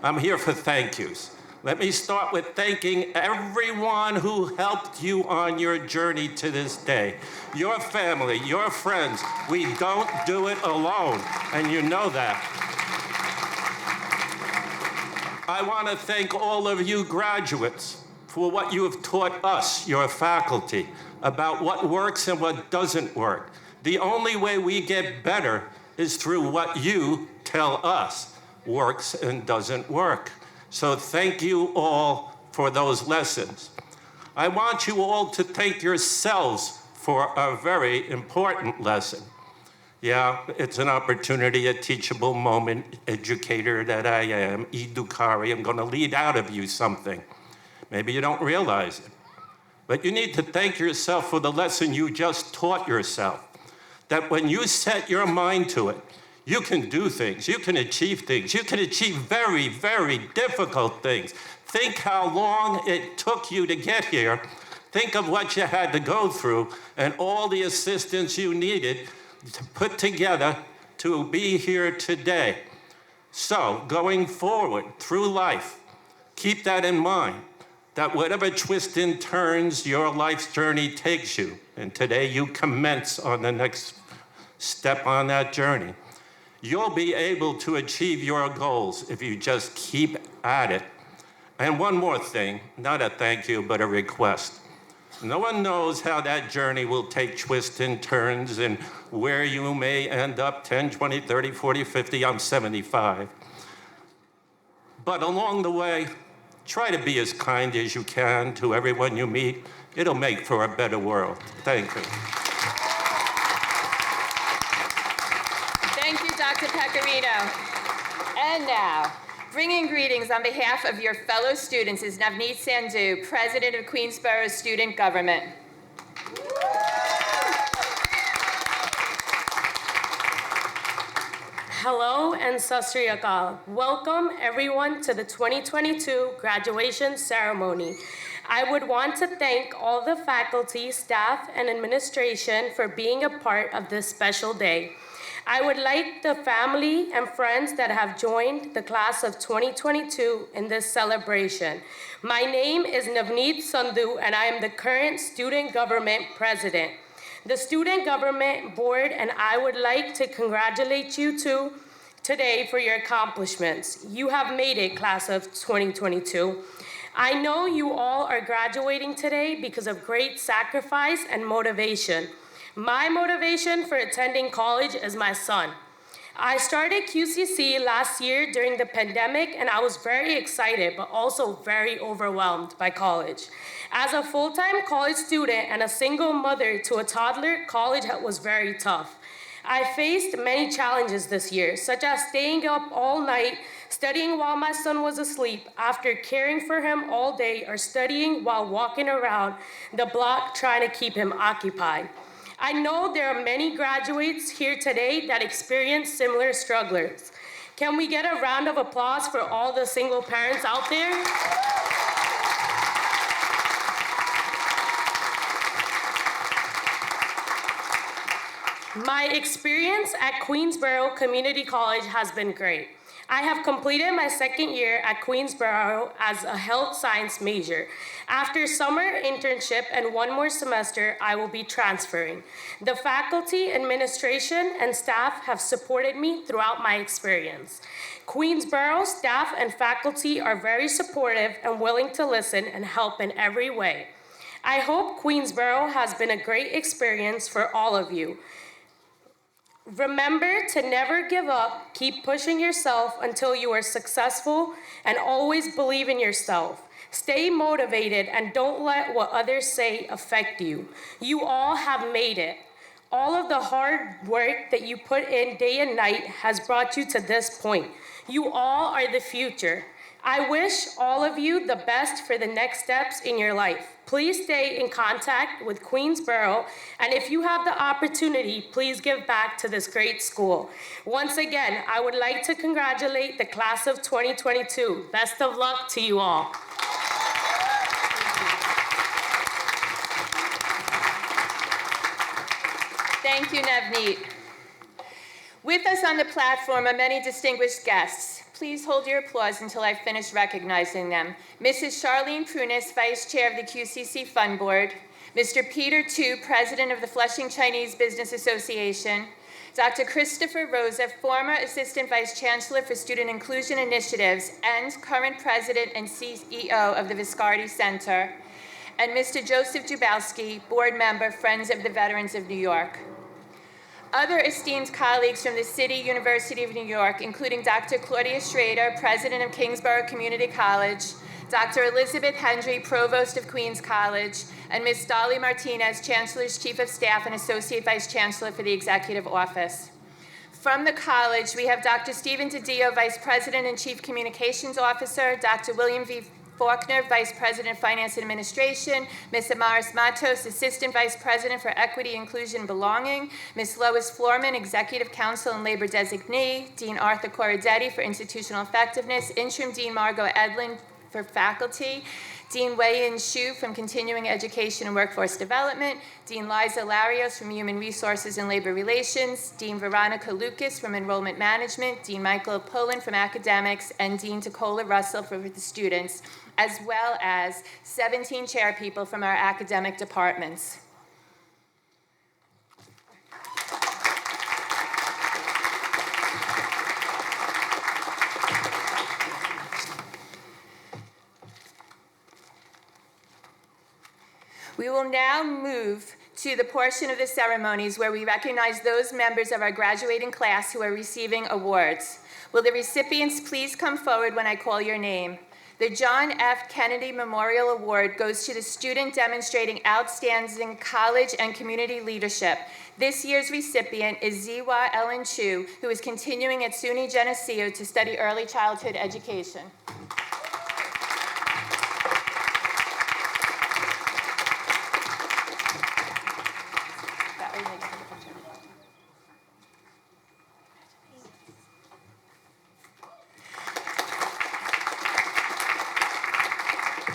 I'm here for thank yous. Let me start with thanking everyone who helped you on your journey to this day. Your family, your friends. We don't do it alone, and you know that. I want to thank all of you graduates for what you have taught us, your faculty, about what works and what doesn't work. The only way we get better is through what you tell us works and doesn't work. So thank you all for those lessons. I want you all to thank yourselves for a very important lesson. Yeah, it's an opportunity, a teachable moment, educator that I am, Idukari. I'm going to lead out of you something. Maybe you don't realize it. But you need to thank yourself for the lesson you just taught yourself. That when you set your mind to it, you can do things, you can achieve things, you can achieve very, very difficult things. Think how long it took you to get here. Think of what you had to go through and all the assistance you needed to put together to be here today. So, going forward through life, keep that in mind, that whatever twists and turns your life's journey takes you, and today you commence on the next step on that journey, you'll be able to achieve your goals if you just keep at it. And one more thing, not a thank you, but a request. No one knows how that journey will take twists and turns and where you may end up 10, 20, 30, 40, 50, I'm 75. But along the way, try to be as kind as you can to everyone you meet. It'll make for a better world. Thank you. Thank you, Dr. Pecorino. And now, bringing greetings on behalf of your fellow students is Navneet Sandhu, President of Queensborough Student Government. Hello and Sat Sri Akal. Welcome everyone to the 2022 graduation ceremony. I would want to thank all the faculty, staff, and administration for being a part of this special day. I would like the family and friends that have joined the class of 2022 in this celebration. My name is Navneet Sandhu, and I am the current Student Government President. The Student Government Board and I would like to congratulate you today for your accomplishments. You have made it, class of 2022. I know you all are graduating today because of great sacrifice and motivation. My motivation for attending college is my son. I started QCC last year during the pandemic, and I was very excited, but also very overwhelmed by college. As a full-time college student and a single mother to a toddler, college was very tough. I faced many challenges this year, such as staying up all night, studying while my son was asleep, after caring for him all day, or studying while walking around the block trying to keep him occupied. I know there are many graduates here today that experience similar struggles. Can we get a round of applause for all the single parents out there? My experience at Queensborough Community College has been great. I have completed my second year at Queensborough as a health science major. After summer internship and one more semester, I will be transferring. The faculty, administration, and staff have supported me throughout my experience. Queensborough staff and faculty are very supportive and willing to listen and help in every way. I hope Queensborough has been a great experience for all of you. Remember to never give up, keep pushing yourself until you are successful, and always believe in yourself. Stay motivated and don't let what others say affect you. You all have made it. All of the hard work that you put in day and night has brought you to this point. You all are the future. I wish all of you the best for the next steps in your life. Please stay in contact with Queensborough, and if you have the opportunity, please give back to this great school. Once again, I would like to congratulate the class of 2022. Best of luck to you all. Thank you, Navneet. With us on the platform are many distinguished guests. Please hold your applause until I finish recognizing them. Mrs. Charlene Prunis, Vice Chair of the QCC Fund Board. Mr. Peter Tu, President of the Flushing Chinese Business Association. Dr. Christopher Rosa, former Assistant Vice Chancellor for Student Inclusion Initiatives and current President and CEO of the Viscardi Center. And Mr. Joseph Jubowski, Board Member, Friends of the Veterans of New York. Other esteemed colleagues from the City University of New York, including Dr. Claudia Schrader, President of Kingsborough Community College, Dr. Elizabeth Hendry, Provost of Queens College, and Ms. Dolly Martinez, Chancellor's Chief of Staff and Associate Vice Chancellor for the Executive Office. From the college, we have Dr. Stephen DiDio, Vice President and Chief Communications Officer, Dr. William V. Faulkner, Vice President of Finance and Administration, Ms. Amaris Matos, Assistant Vice President for Equity, Inclusion, and Belonging, Ms. Lois Florman, Executive Counsel and Labor Designee, Dean Arthur Corradetti for Institutional Effectiveness, Interim Dean Margot Edlin for Faculty, Dean Wei-Yin Xu from Continuing Education and Workforce Development, Dean Liza Larios from Human Resources and Labor Relations, Dean Veronica Lucas from Enrollment Management, Dean Michael Pullen from Academics, and Dean Tacola Russell for the students, as well as 17 chairpeople from our academic departments. We will now move to the portion of the ceremonies where we recognize those members of our graduating class who are receiving awards. Will the recipients please come forward when I call your name? The John F. Kennedy Memorial Award goes to the student demonstrating outstanding college and community leadership. This year's recipient is Ziwa Ellen Chu, who is continuing at SUNY Geneseo to study early childhood education.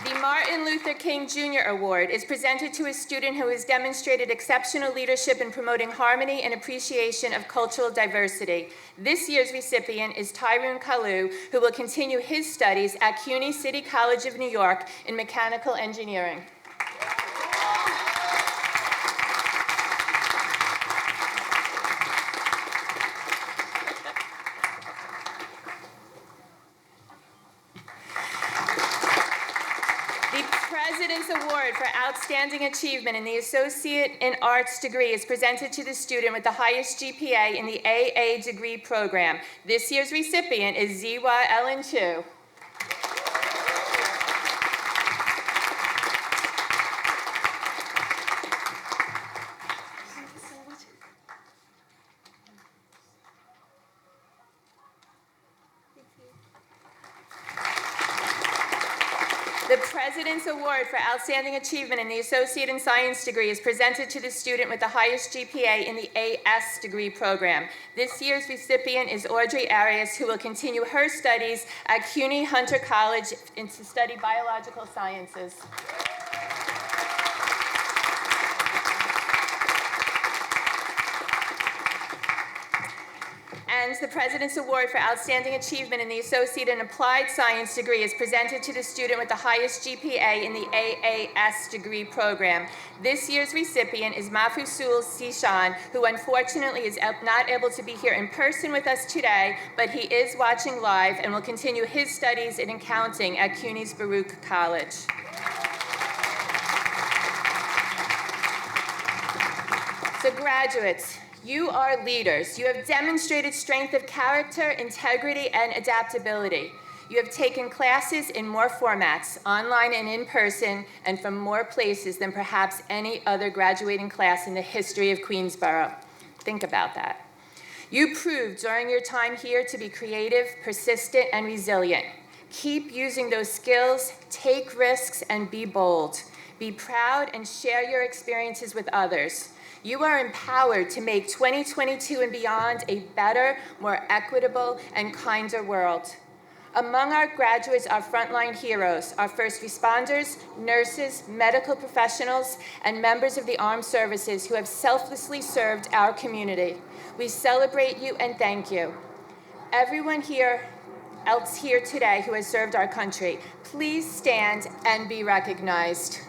The Martin Luther King Jr. Award is presented to a student who has demonstrated exceptional leadership in promoting harmony and appreciation of cultural diversity. This year's recipient is Tyrone Kalu, who will continue his studies at CUNY City College of New York in mechanical engineering. President's Award for Outstanding Achievement in the Associate in Arts degree is presented to the student with the highest GPA in the AA degree program. This year's recipient is Ziwa Ellen Chu. The President's Award for Outstanding Achievement in the Associate in Science degree is presented to the student with the highest GPA in the AS degree program. This year's recipient is Audrey Arias, who will continue her studies at CUNY Hunter College to study biological sciences. And the President's Award for Outstanding Achievement in the Associate in Applied Science degree is presented to the student with the highest GPA in the AAS degree program. This year's recipient is Mafusul Sishan, who unfortunately is not able to be here in person with us today, but he is watching live and will continue his studies in accounting at CUNY's Baruch College. So graduates, you are leaders. You have demonstrated strength of character, integrity, and adaptability. You have taken classes in more formats, online and in person, and from more places than perhaps any other graduating class in the history of Queensborough. Think about that. You proved during your time here to be creative, persistent, and resilient. Keep using those skills, take risks, and be bold. Be proud and share your experiences with others. You are empowered to make 2022 and beyond a better, more equitable, and kinder world. Among our graduates are frontline heroes, our first responders, nurses, medical professionals, and members of the armed services who have selflessly served our community. We celebrate you and thank you. Everyone else here today who has served our country, please stand and be recognized.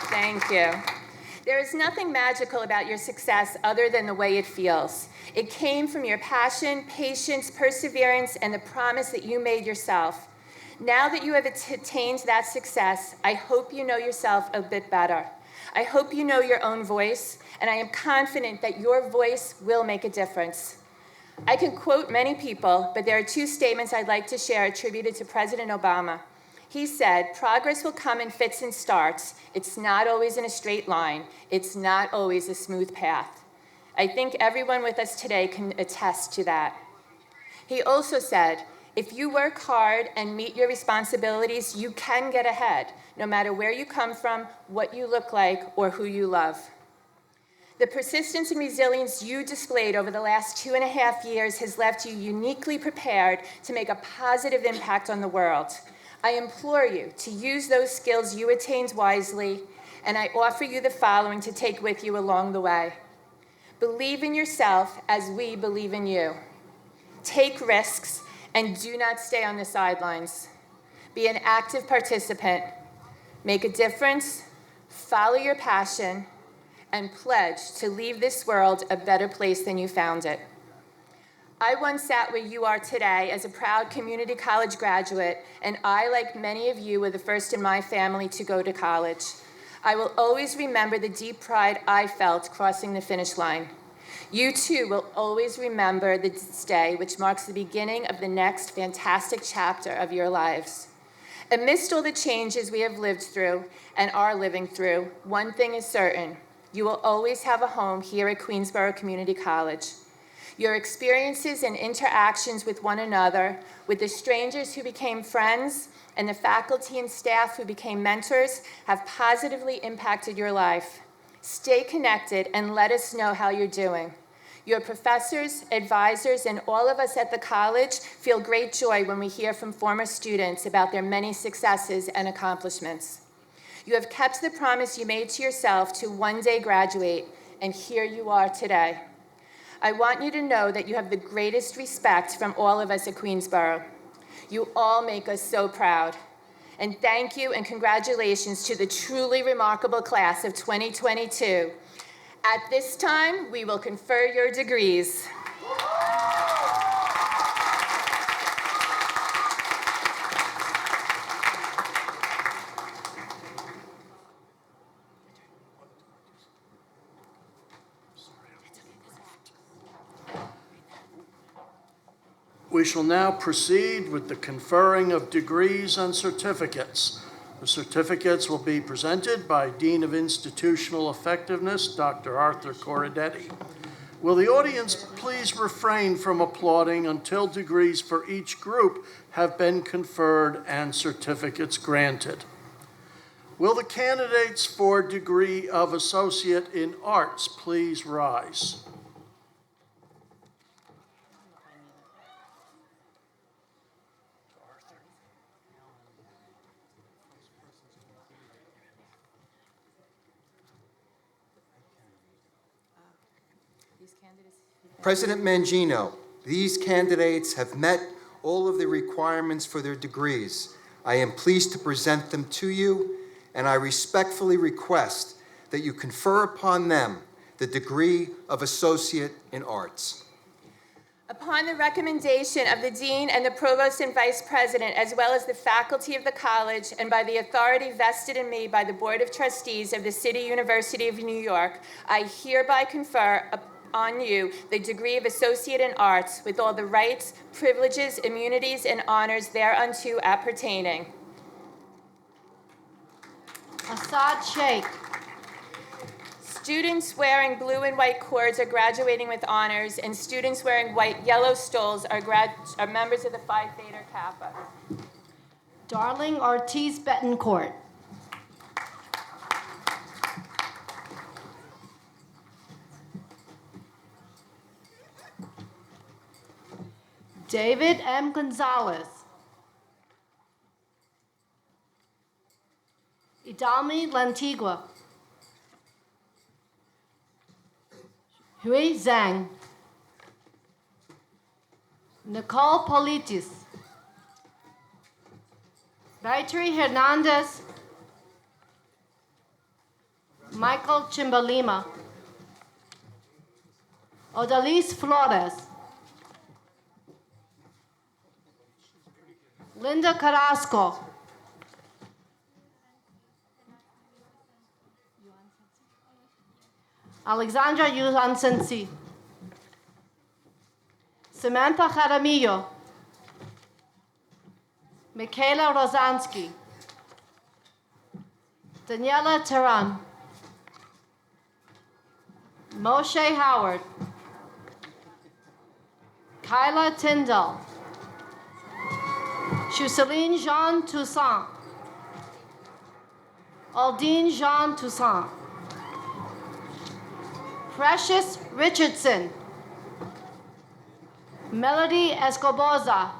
Thank you. There is nothing magical about your success other than the way it feels. It came from your passion, patience, perseverance, and the promise that you made yourself. Now that you have attained that success, I hope you know yourself a bit better. I hope you know your own voice, and I am confident that your voice will make a difference. I can quote many people, but there are two statements I'd like to share attributed to President Obama. He said, "Progress will come in fits and starts. It's not always in a straight line. It's not always a smooth path." I think everyone with us today can attest to that. He also said, "If you work hard and meet your responsibilities, you can get ahead, no matter where you come from, what you look like, or who you love." The persistence and resilience you displayed over the last 2.5 years has left you uniquely prepared to make a positive impact on the world. I implore you to use those skills you attained wisely, and I offer you the following to take with you along the way. Believe in yourself as we believe in you. Take risks and do not stay on the sidelines. Be an active participant. Make a difference, follow your passion, and pledge to leave this world a better place than you found it. I once sat where you are today as a proud community college graduate, and I, like many of you, were the first in my family to go to college. I will always remember the deep pride I felt crossing the finish line. You too will always remember this day, which marks the beginning of the next fantastic chapter of your lives. Amidst all the changes we have lived through and are living through, one thing is certain: you will always have a home here at Queensborough Community College. Your experiences and interactions with one another, with the strangers who became friends, and the faculty and staff who became mentors, have positively impacted your life. Stay connected and let us know how you're doing. Your professors, advisors, and all of us at the college feel great joy when we hear from former students about their many successes and accomplishments. You have kept the promise you made to yourself to one day graduate, and here you are today. I want you to know that you have the greatest respect from all of us at Queensborough. You all make us so proud. And thank you and congratulations to the truly remarkable class of 2022. At this time, we will confer your degrees. We shall now proceed with the conferring of degrees and certificates. The certificates will be presented by Dean of Institutional Effectiveness, Dr. Arthur Corradetti. Will the audience please refrain from applauding until degrees for each group have been conferred and certificates granted? Will the candidates for degree of Associate in Arts please rise? President Mangino, these candidates have met all of the requirements for their degrees. I am pleased to present them to you, and I respectfully request that you confer upon them the degree of Associate in Arts. Upon the recommendation of the Dean and the Provost and Vice President, as well as the faculty of the college, and by the authority vested in me by the Board of Trustees of the City University of New York, I hereby confer on you the degree of Associate in Arts with all the rights, privileges, immunities, and honors thereunto appertaining. Assad Sheikh. Students wearing blue and white cords are graduating with honors, and students wearing yellow stoles are members of the Phi Theta Kappa. Darling Ortiz Betancourt. David M. Gonzalez. Idalmi Lantigua. Hui Zhang. Nicole Politis. Gayatri Hernandez. Michael Chimbalima. Odalise Flores. Linda Carrasco. Alexandra Yuansensi. Samantha Jaramillo. Michaela Rosansky. Daniela Teran. Moshe Howard. Kyla Tyndall. Chuseline Jean Toussaint. Aldine Jean Toussaint. Precious Richardson. Melody Escoboza.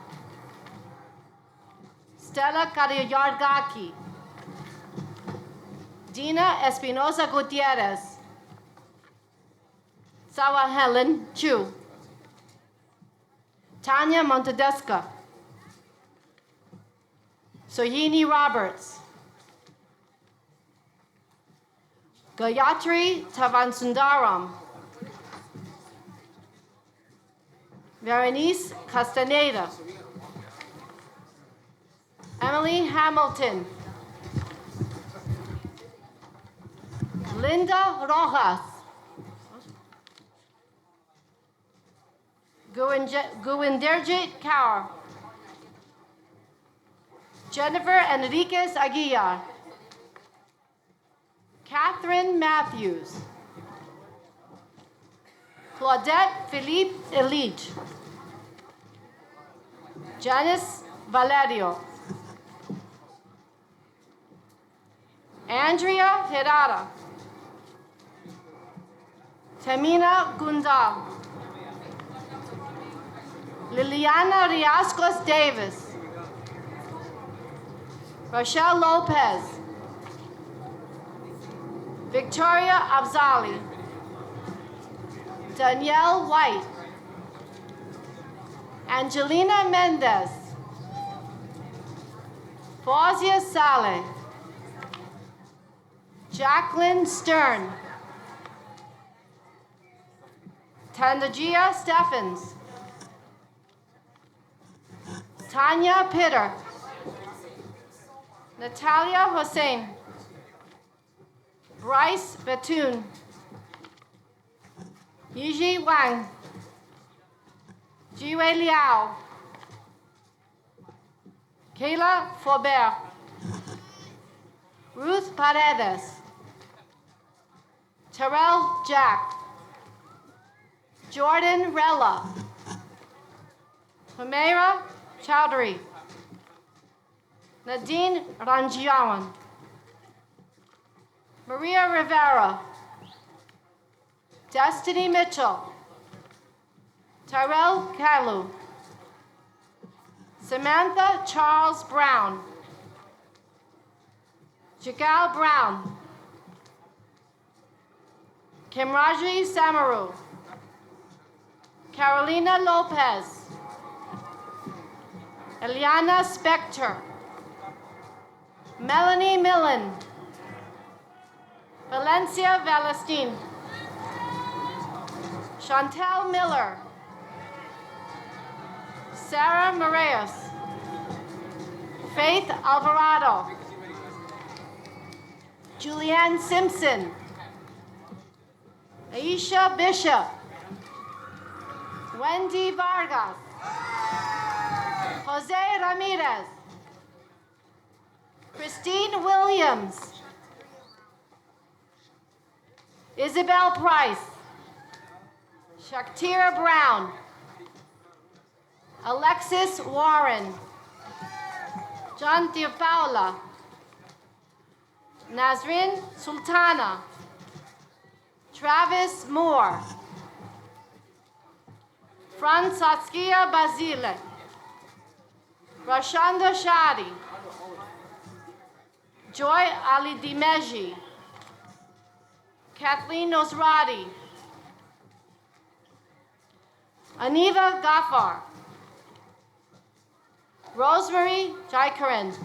Stella Karayargaki. Dina Espinosa Gutierrez. Sawa Helen Chu. Tanya Montedesca. Soyini Roberts. Gayatri Tavansundaram, Berenice Castaneda, Emily Hamilton, Linda Rojas, Guinderjit Kaur, Jennifer Enriquez Aguilar, Catherine Matthews, Claudette Philippe Elige, Janice Valerio, Andrea Herrera, Tamina Gundal, Liliana Riascos Davis, Rochelle Lopez, Victoria Afzali, Danielle White, Angelina Mendez, Fawzia Saleh, Jacqueline Stern, Tandagia Steffens, Tanya Pitter, Natalia Hossein, Bryce Batoon, Yiji Wang, Jiwei Liao, Kayla Faubert, Ruth Paredes, Terrell Jack, Jordan Rella, Humaira Chowdhury, Nadine Ranjiawan, Maria Rivera, Destiny Mitchell, Tyrell Kalu, Samantha Charles Brown, Jagal Brown, Kimraji Samaru, Carolina Lopez, Eliana Spector, Melanie Millen, Valencia Valestin, Chantel Miller, Sarah Moraes, Faith Alvarado, Julianne Simpson, Aisha Bishop, Wendy Vargas, Jose Ramirez, Christine Williams, Isabel Price, Shaktira Brown, Alexis Warren, John Paula, Nazrin Sultana, Travis Moore, Francesca Basile, Rashanda Shadi, Joy Ali Dimeji, Kathleen Nosrati, Aniva Ghaffar, Rosemary Jaikaran,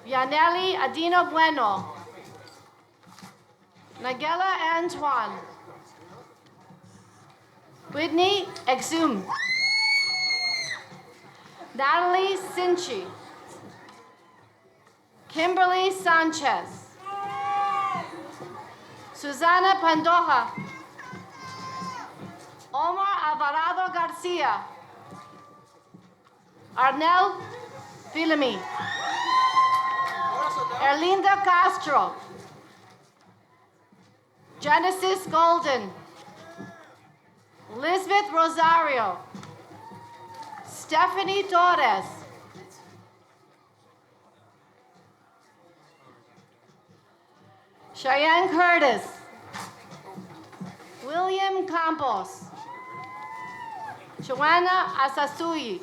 Yaneli Adino Bueno, Nagella Antoine, Whitney Exum, Natalie Sinchi, Kimberly Sanchez, Susana Pandoja, Omar Alvarado Garcia, Arnel Filimi, Erlinda Castro, Genesis Golden, Lisbeth Rosario, Stephanie Torres, Cheyenne Curtis, William Campos, Joanna Asasui,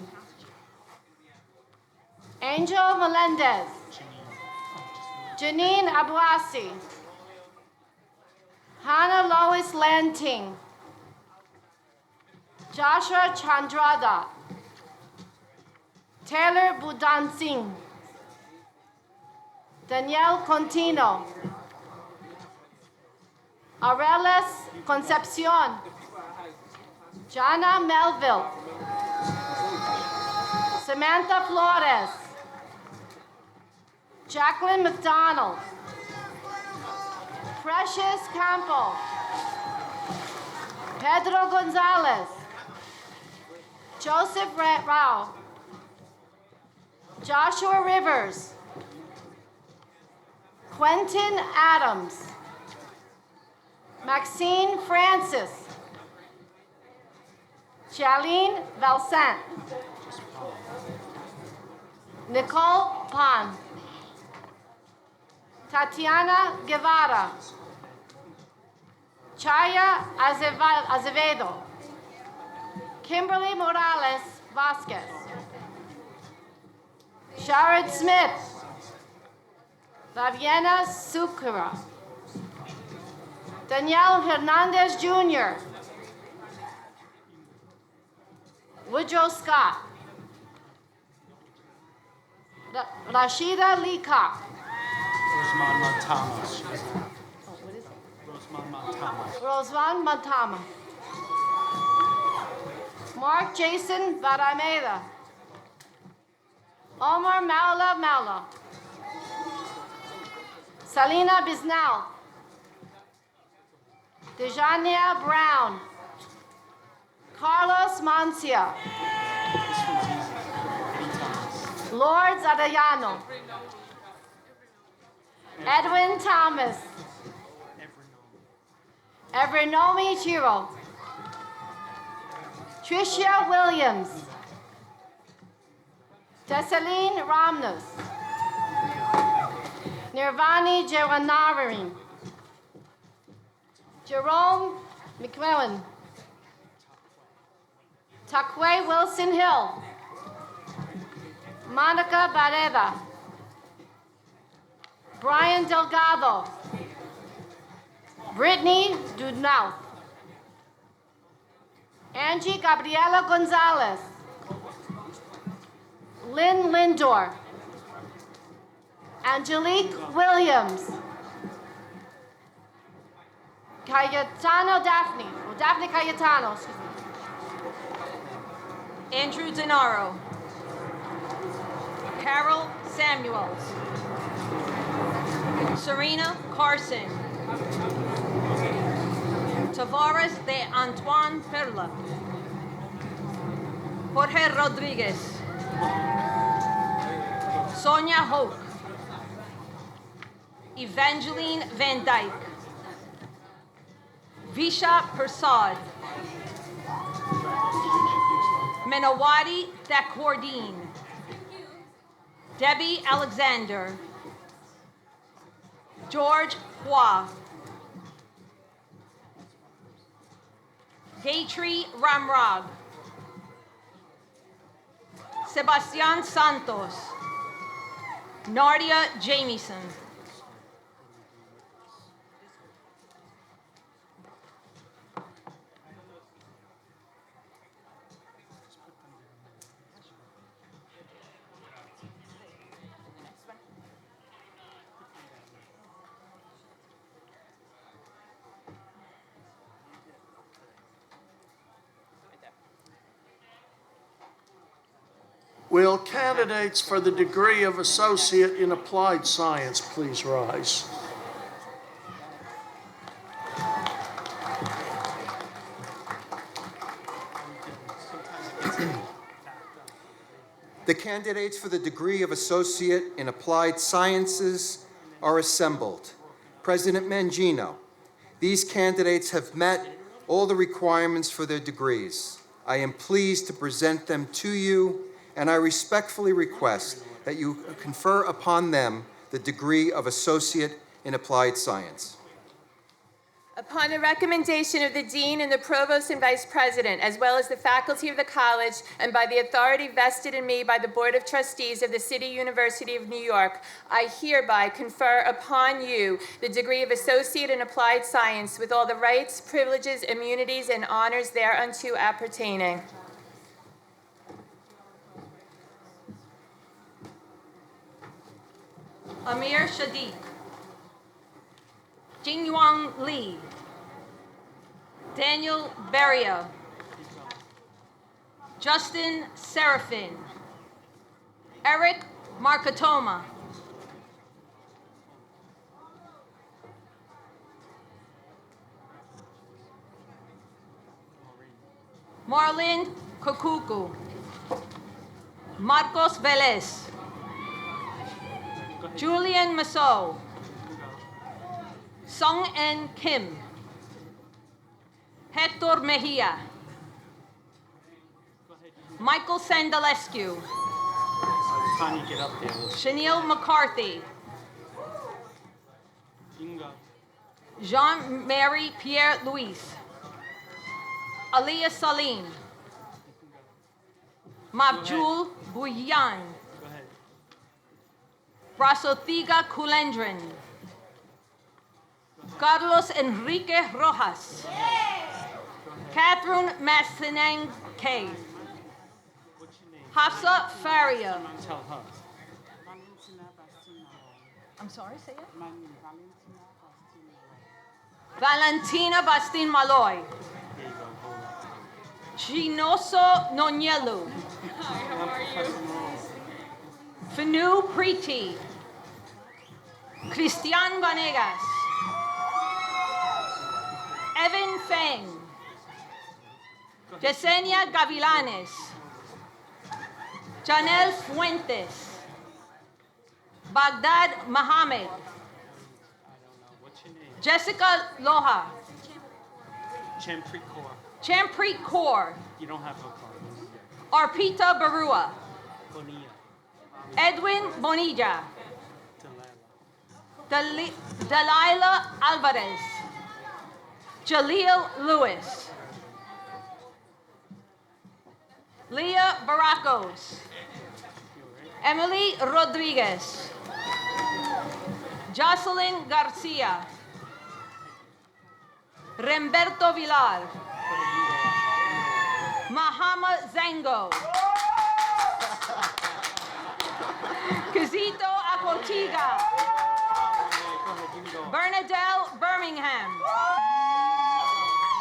Angel Melendez, Janine Abuasi, Hannah Lois Lanting, Joshua Chandrada, Taylor Budan Singh, Danielle Contino, Aurelis Concepcion. Jana Melville. Samantha Flores. Jacqueline McDonald. Precious Campo. Pedro Gonzalez. Joseph Rao. Joshua Rivers. Quentin Adams. Maxine Francis. Charlene Valcent. Nicole Pan. Tatiana Guevara. Chaya Azevedo. Kimberly Morales Vasquez. Sharad Smith. Fabiana Sucura. Danielle Hernandez Jr. Woodrow Scott. Rashida Leacock. Rosemont Montama. Rosvan Matama. Mark Jason Barameda. Omar Maula Maula. Salina Biznal. Dejania Brown. Carlos Mancia. Lords Adayano. Edwin Thomas. Evernomi Chiro. Tricia Williams. Tessaline Ramnos. Nirvani Jawanararin. Jerome McMillan. Takwe Wilson Hill. Monica Barreda. Brian Delgado. Brittany Dudnau. Angie Gabriela Gonzalez. Lynn Lindor. Angelique Williams. Cayetano Daphne. Or Daphne Cayetano, excuse me. Andrew Denaro. Carol Samuels. Serena Carson. Tavares de Antoine Perla. Jorge Rodriguez. Sonia Hoke. Evangeline Van Dyke. Visha Persad. Menawati Thakordine. Debbie Alexander. George Hua. Gaytree Ramrag. Sebastian Santos. Nardia Jamieson. Will candidates for the degree of Associate in Applied Science please rise? The candidates for the degree of Associate in Applied Sciences are assembled. President Mangino, these candidates have met all the requirements for their degrees. I am pleased to present them to you, and I respectfully request that you confer upon them the degree of Associate in Applied Science. Upon the recommendation of the Dean and the Provost and Vice President, as well as the faculty of the college, and by the authority vested in me by the Board of Trustees of the City University of New York, I hereby confer upon you the degree of Associate in Applied Science with all the rights, privileges, immunities, and honors thereunto appertaining. Amir Shadiq. Jingyuan Lee. Daniel Beria. Justin Serafin. Eric Markatoma. Marlene Kukuku. Marcos Velez. Julian Massot. Sung En Kim. Hector Mejia. Michael Sandalescu. Chanel McCarthy. Jean-Marie Pierre Louis. Aliyah Salim. Mabjul Buyan. Brasotiga Kulendran. Carlos Enrique Rojas. Catherine Massinang K. Hafsa Faria. I'm sorry, say it. Valentina Bastin Maloy. Chinoso Nonyelu. Fanu Preeti. Christian Vanegas. Evan Feng. Yesenia Gavilanes. Janelle Fuentes. Baghdad Mohammed. Jessica Loha. Champreet Kaur. You don't have a car. Arpita Barua. Edwin Bonilla. Delilah Alvarez. Jaleel Lewis. Leah Baracos. Emily Rodriguez. Jocelyn Garcia. Remberto Vilar. Mahama Zango. Kizito Acotiga. Bernadelle Birmingham.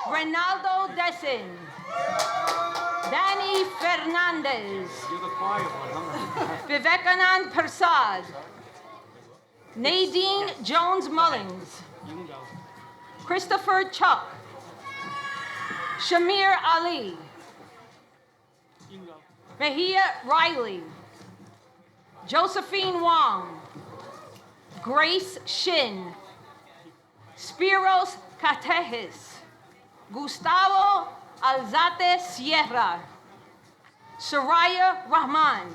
Ronaldo Desin. Danny Fernandez. Vivekanand Persad. Nadine Jones Mullins. Christopher Chuck. Shamir Ali. Mejia Riley. Josephine Wong. Grace Shin. Spiros Catejes. Gustavo Alzate Sierra. Soraya Rahman.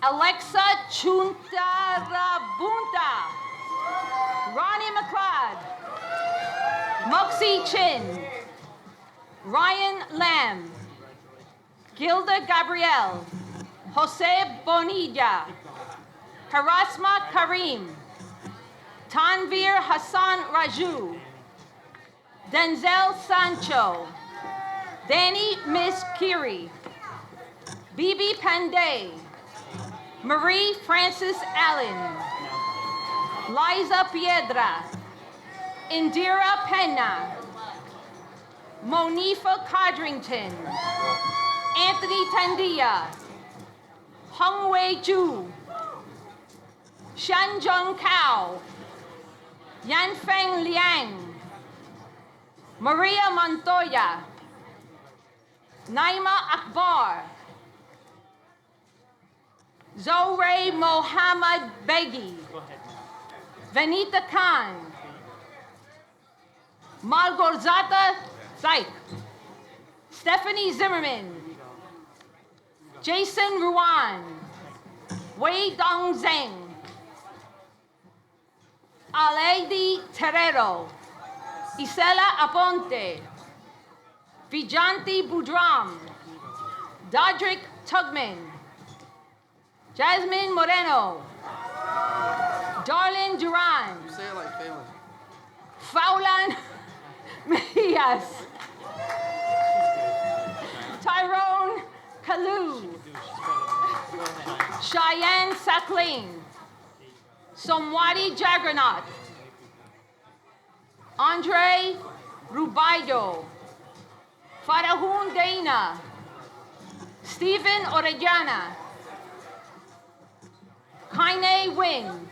Alexa Chuntarabunta. Ronnie McLeod. Moxie Chin. Ryan Lamb. Gilda Gabrielle. Jose Bonilla. Harasma Karim. Tanvir Hassan Raju. Denzel Sancho. Danny Miss Kiri. Bibi Pandey. Marie Francis Allen. Liza Piedra. Indira Pena. Monifa Codrington. Anthony Tandia. Hung Wei Ju. Shan Jung Kao. Yanfeng Liang. Maria Montoya. Naima Akbar. Zohre Mohammad Beghi. Vanita Khan. Malgorzata Zaik. Stephanie Zimmerman. Jason Ruan. Wei Dong Zeng. Aleidi Terrero. Isela Aponte. Vijanti Budram. Dodrick Tugman. Jasmine Moreno. Darlene Duran. You say it like famous. Faulan Mejias. Tyrone Kalu. Cheyenne Sakling. Somwadi Jaggernaut. Andre Rubayo, Farahun Dana, Stephen Orellana, Kaine Wing,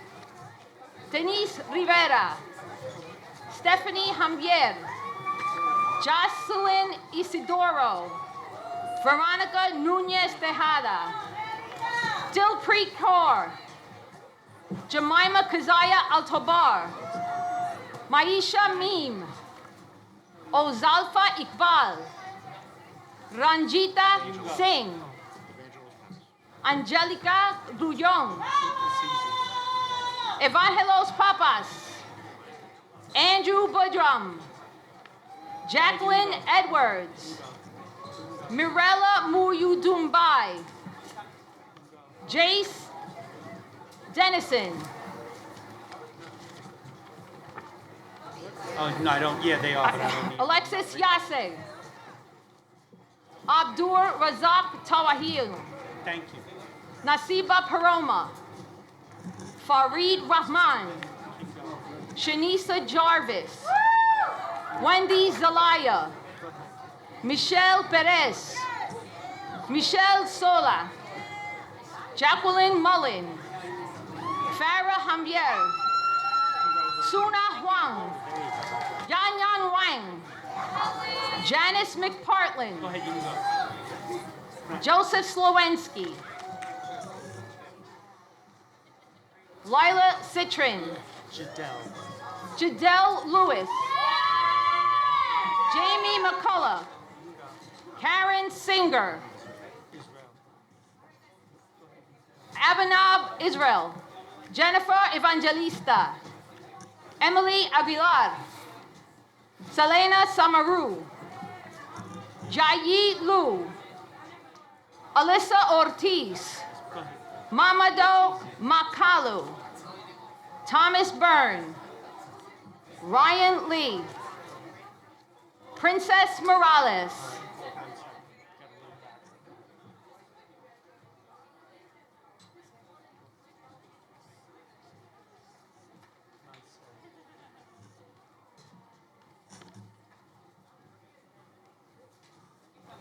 Denise Rivera, Stephanie Jambier, Jocelyn Isidoro, Veronica Nunez Tejada, Dilpreet Kaur, Jemima Kazaya Altobar, Maisha Mim, Ozalfa Iqbal, Ranjita Singh, Angelica Ruyon, Evangelos Papas, Andrew Budrum, Jacqueline Edwards, Mirella Muyudumbai, Jace Dennison, Oh, no, I don't, yeah, they are, but I don't need. Alexis Yase, Abdur Razak Tawahil, Thank you. Nasiba Paroma, Farid Rahman, Shanisa Jarvis, Wendy Zelaya, Michelle Perez, Michelle Sola, Jacqueline Mullen, Farah Hambier, Suna Huang, Yan Yan Wang, Janice McPartland, Go ahead, you can go. Joseph Slowensky, Lila Citrin, Jadelle. Jadelle Lewis, Jamie McCullough, Karen Singer, Abinab Israel, Jennifer Evangelista, Emily Aguilar, Selena Samaru, Jayi Lu, Alyssa Ortiz, Mamadou Makalu, Thomas Byrne, Ryan Lee, Princess Morales,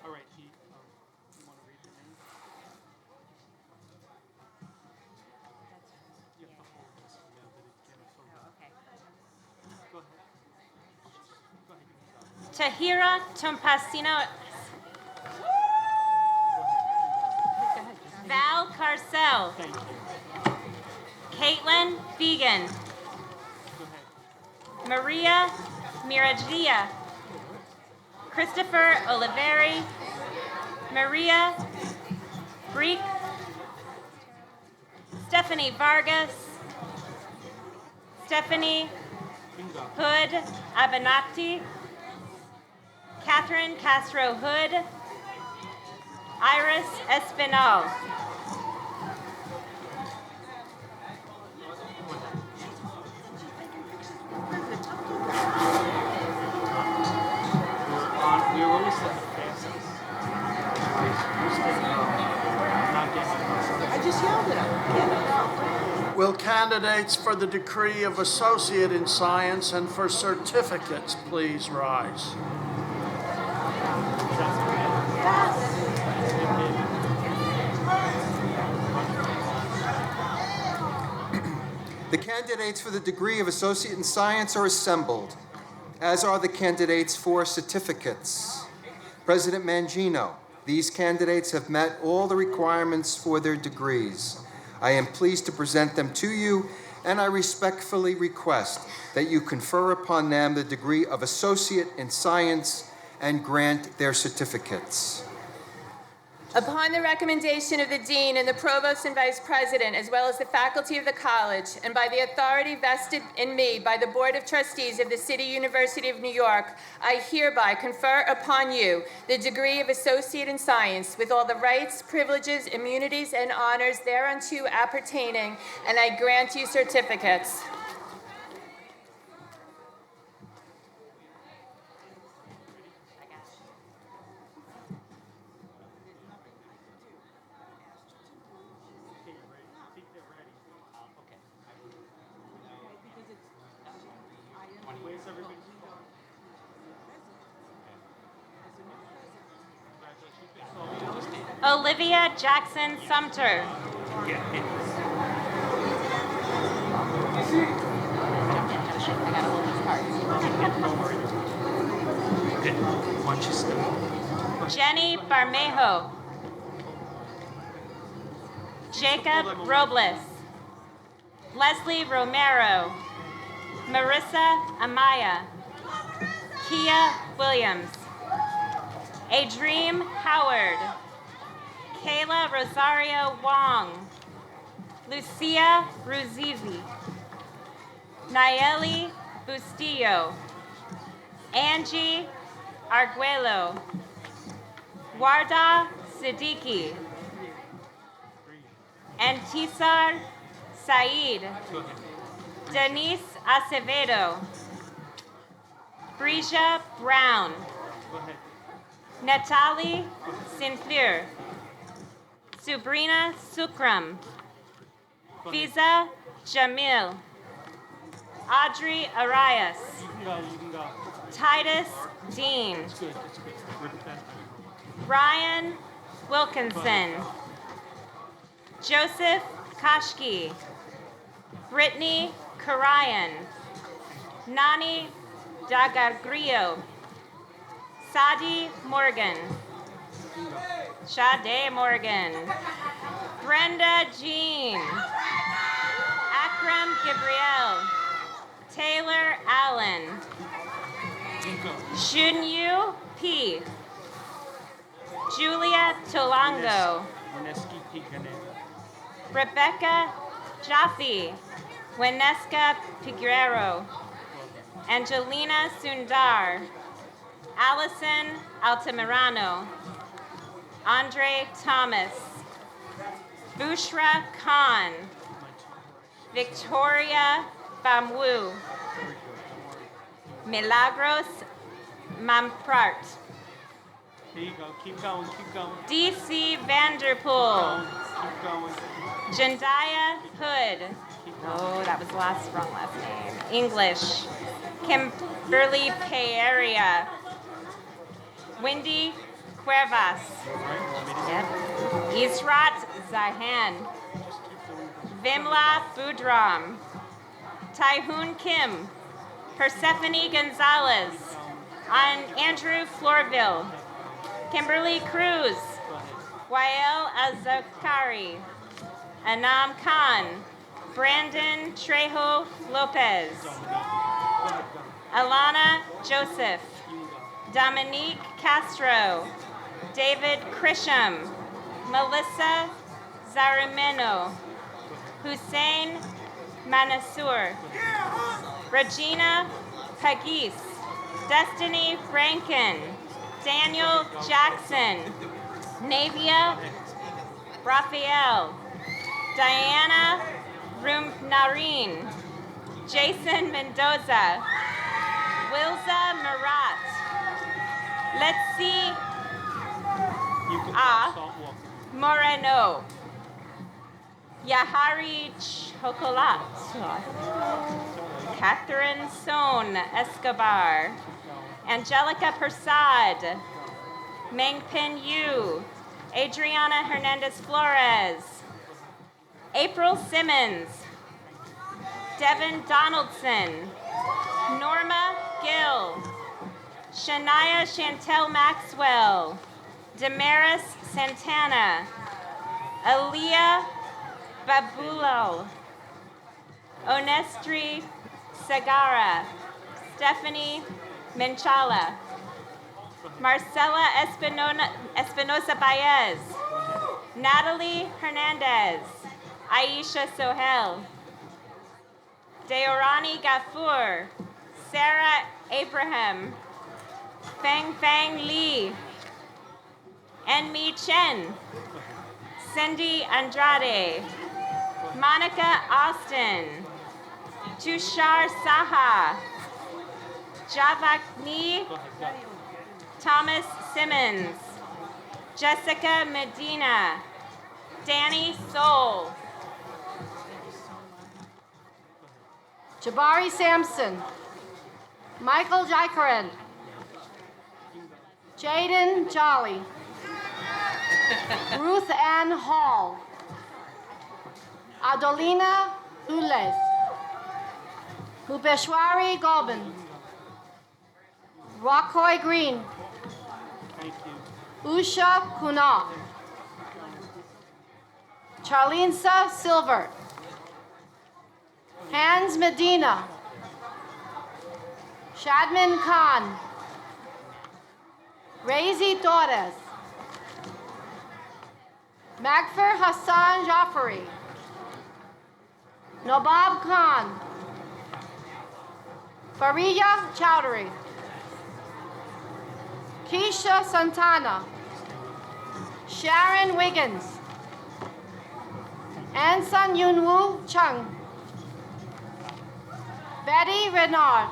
All right, you want to read the name? You have to hold this, yeah, but it can okay. Go ahead. Tahira Tompasino. Val Carcel. Thank you. Caitlin Vegan. Maria Miragia. Christopher Oliveri. Maria Greek. Stephanie Vargas. Stephanie Hood Abenakti. Catherine Castro Hood. Iris Espinal. We were always the fastest. I just yelled at him. Will candidates for the degree of Associate in Science and for certificates please rise? The candidates for the degree of Associate in Science are assembled, as are the candidates for certificates. President Mangino, these candidates have met all the requirements for their degrees. I am pleased to present them to you, and I respectfully request that you confer upon them the degree of Associate in Science and grant their certificates. Upon the recommendation of the Dean and the Provost and Vice President, as well as the faculty of the college, and by the authority vested in me by the Board of Trustees of the City University of New York, I hereby confer upon you the degree of Associate in Science with all the rights, privileges, immunities, and honors thereunto appertaining, and I grant you certificates. Olivia Jackson Sumter. Jenny Barmejo. Jacob Robles. Leslie Romero. Marissa Amaya. Kia Williams. Adreem Howard. Kayla Rosario Wong. Lucia Ruzizi. Nayeli Bustillo. Angie Arguello. Warda Siddiqui. Antisar Said. Denise Acevedo. Breja Brown. Natalie Sinfleur. Sabrina Sukram. Fiza Jamil. Audrey Arias. Titus Dean. Ryan Wilkinson. Joseph Kashki. Brittany Karayan. Nani Dagagrio. Sadi Morgan. Sade Morgan. Brenda Jean. Akram Gabriel. Taylor Allen. Junyu P. Julia Tolango. Rebecca Jaffe. Wenesca Piguero. Angelina Sundar. Allison Altamirano. Andre Thomas. Bushra Khan. Victoria Bamwu. Milagros Mamprart. There you go. Keep going. Keep going. DC Vanderpool. Keep going. Jendaya Hood. Oh, that was wrong last name. English. Kimberly Pereira. Wendy Cuevas. Yep. Israt Zahan. Vimla Budram. Tyhoon Kim. Persephone Gonzalez. Andrew Florville. Kimberly Cruz. Wael Azakari. Anam Khan. Brandon Trejo Lopez. Alana Joseph. Dominique Castro. David Krisham. Melissa Zarimeno. Hussein Mansour. Regina Pagis. Destiny Rankin. Daniel Jackson. Navia Raphael. Diana Rumnarine. Jason Mendoza. Wilza Marat. Let's see. Moreno. Yahari Chocolat. Catherine Son Escobar. Angelica Persad. Mengpin Yu. Adriana Hernandez Flores. April Simmons. Devin Donaldson. Norma Gill. Shania Chantel Maxwell. Damaris Santana. Aaliyah Babulo. Onestri Segara. Stephanie Menchala. Marcela Espinosa Baez. Natalie Hernandez. Aisha Sohel. Deorani Gafour. Sarah Abraham. Feng Fang Lee. Enmi Chen. Cindy Andrade. Monica Austin. Tushar Saha. Javakni. Thomas Simmons. Jessica Medina. Danny Soul. Jabari Sampson. Michael Jaikaran. Jaden Jolly. Ruth Ann Hall. Adolina Ules. Bhupeshwari Goban. Rockhoy Green. Thank you. Usha Kunal. Charlinsa Silver. Hans Medina. Shadman Khan. Razi Torres. Magfir Hassan Jafari. Nobab Khan. Fariya Chowdhury. Keisha Santana. Sharon Wiggins. Anson Yunwoo Chung. Betty Renard.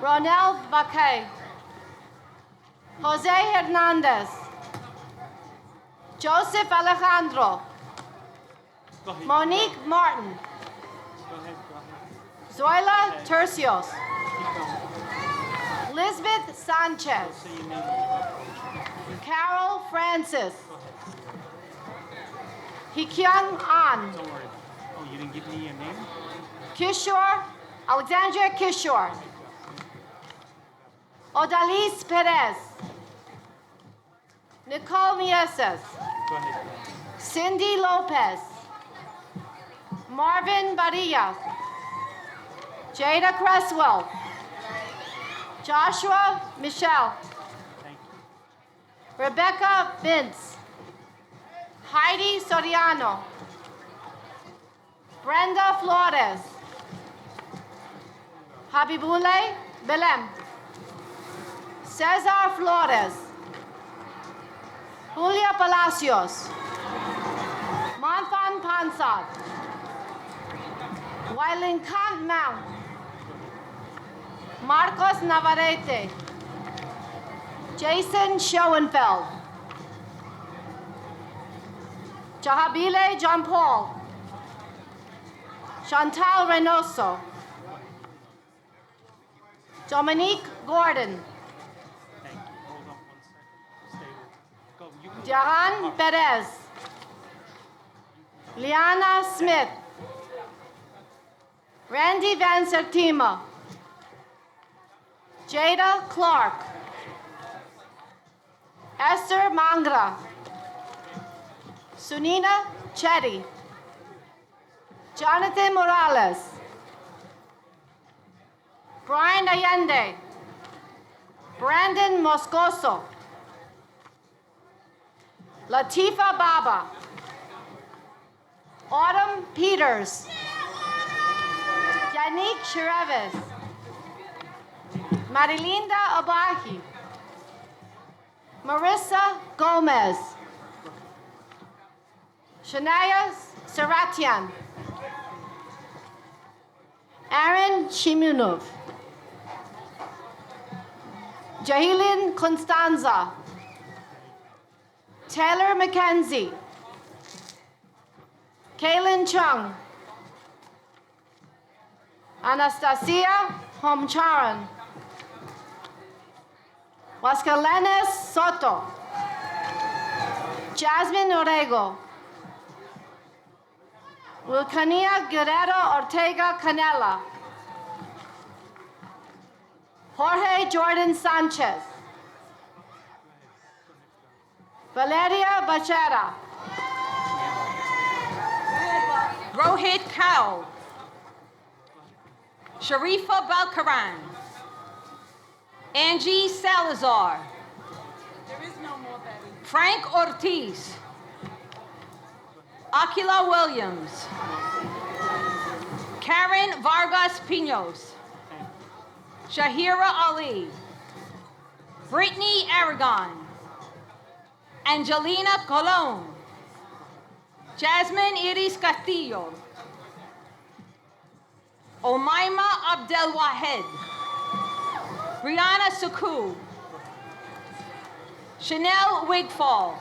Ronel Baquet. Jose Hernandez. Joseph Alejandro. Monique Martin. Zoila Tercios. Lisbeth Sanchez. Carol Francis. Hikyung An. Don't worry. Oh, you didn't give me your name? Kishore, Alexandria Kishore. Odalis Perez. Nicole Mieses. Go ahead. Cindy Lopez. Marvin Barilla. Jada Cresswell. Joshua Michelle. Rebecca Vince. Heidi Soriano. Brenda Flores. Habibule Belem. Cesar Flores. Julia Palacios. Monthan Pansad. Wylan Kant Mount. Marcos Navarrete. Jason Schoenfeld. Jahabile John Paul. Chantal Reynoso. Dominique Gordon. Thank you. Hold on 1 second. Stay with. Go. You can. Jahan Perez. Liana Smith. Randy Van Sertima. Jada Clark. Esther Mangra. Sunina Chetty. Jonathan Morales. Brian Allende. Brandon Moscoso. Latifa Baba. Autumn Peters. Yannick Chireves. Marilinda Abahi. Marissa Gomez. Shania Saratian. Aaron Shimunov. Jahilin Constanza. Taylor McKenzie. Kaylin Chung. Anastasia Homcharan. Huascalenes Soto. Jasmine Orego. Wilcania Guerrero Ortega Canela. Jorge Jordan Sanchez. Valeria Bachera. Rohit Kaul. Sharifa Balkaran. Angie Salazar. There is no more Betty. Frank Ortiz. Aquila Williams. Karen Vargas Pinos. Shahira Ali. Brittany Aragon. Angelina Colon. Jasmine Iris Castillo. Omaima Abdel Wahed. Brianna Suku. Chanel Wigfall.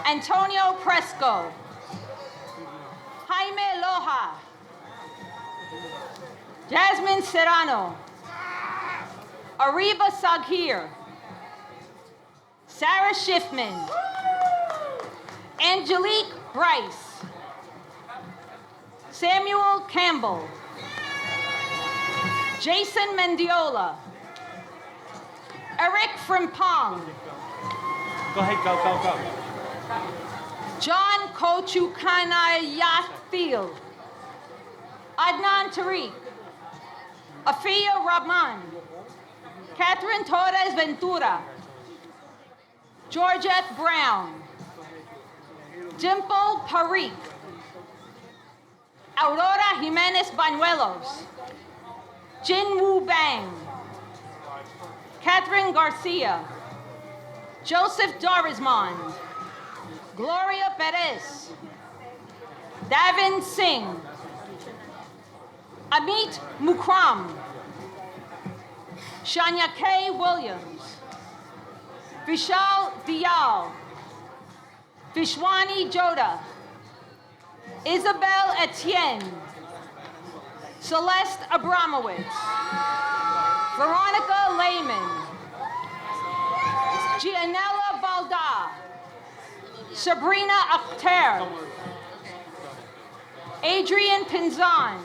Antonio Presco. Jaime Loja. Jasmine Serrano. Ariba Saghir. Sarah Schiffman, Angelique Bryce, Samuel Campbell, Jason Mendiola, Eric Frimpong, Go ahead, go. John Kochukanayathiel, Adnan Tariq, Afia Rahman, Catherine Torres Ventura, Georgette Brown, Dimple Parikh, Aurora Jimenez Banuelos, Jin Wu Bang, Catherine Garcia, Joseph Dorismond, Gloria Perez, Davin Singh, Amit Mukram, Shania K. Williams, Vishal Diyal, Vishwani Joda, Isabel Etienne, Celeste Abramowitz, Veronica Lehman, Gianella Valda, Sabrina Akhtar, Adrian Pinzan,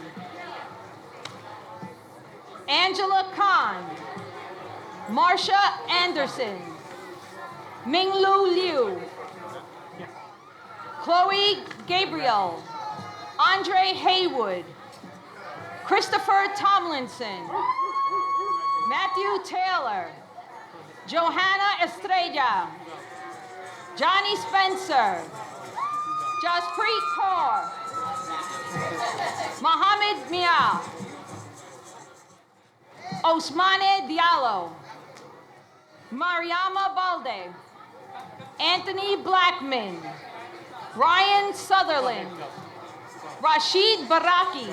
Angela Khan, Marsha Anderson, Minglu Liu, Chloe Gabriel, Andre Haywood, Christopher Tomlinson, Matthew Taylor, Johanna Estrella, Johnny Spencer, Jaspreet Kaur, Mohammed Mia, Osmane Diallo, Mariama Balde, Anthony Blackman, Ryan Sutherland, Rashid Baraki,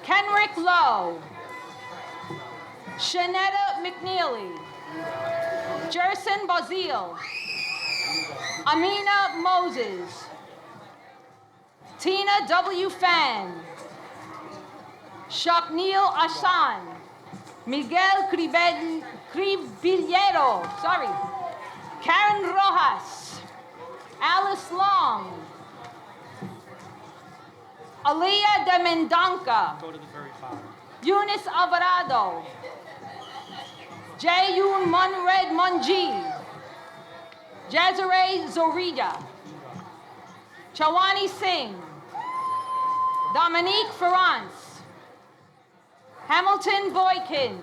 Kenrick Lowe, Shanetta McNeely, Jerson Bazile, Amina Moses, Tina W. Fan, Shaknil Asan, Miguel Cribillero, Karen Rojas, Alice Long, Aliyah de Mendanca, Go to the very bottom. Eunice Alvarado, Jayun Munred Munji, Jazare Zorida, Chawani Singh, Dominique Ferrance, Hamilton Boykin,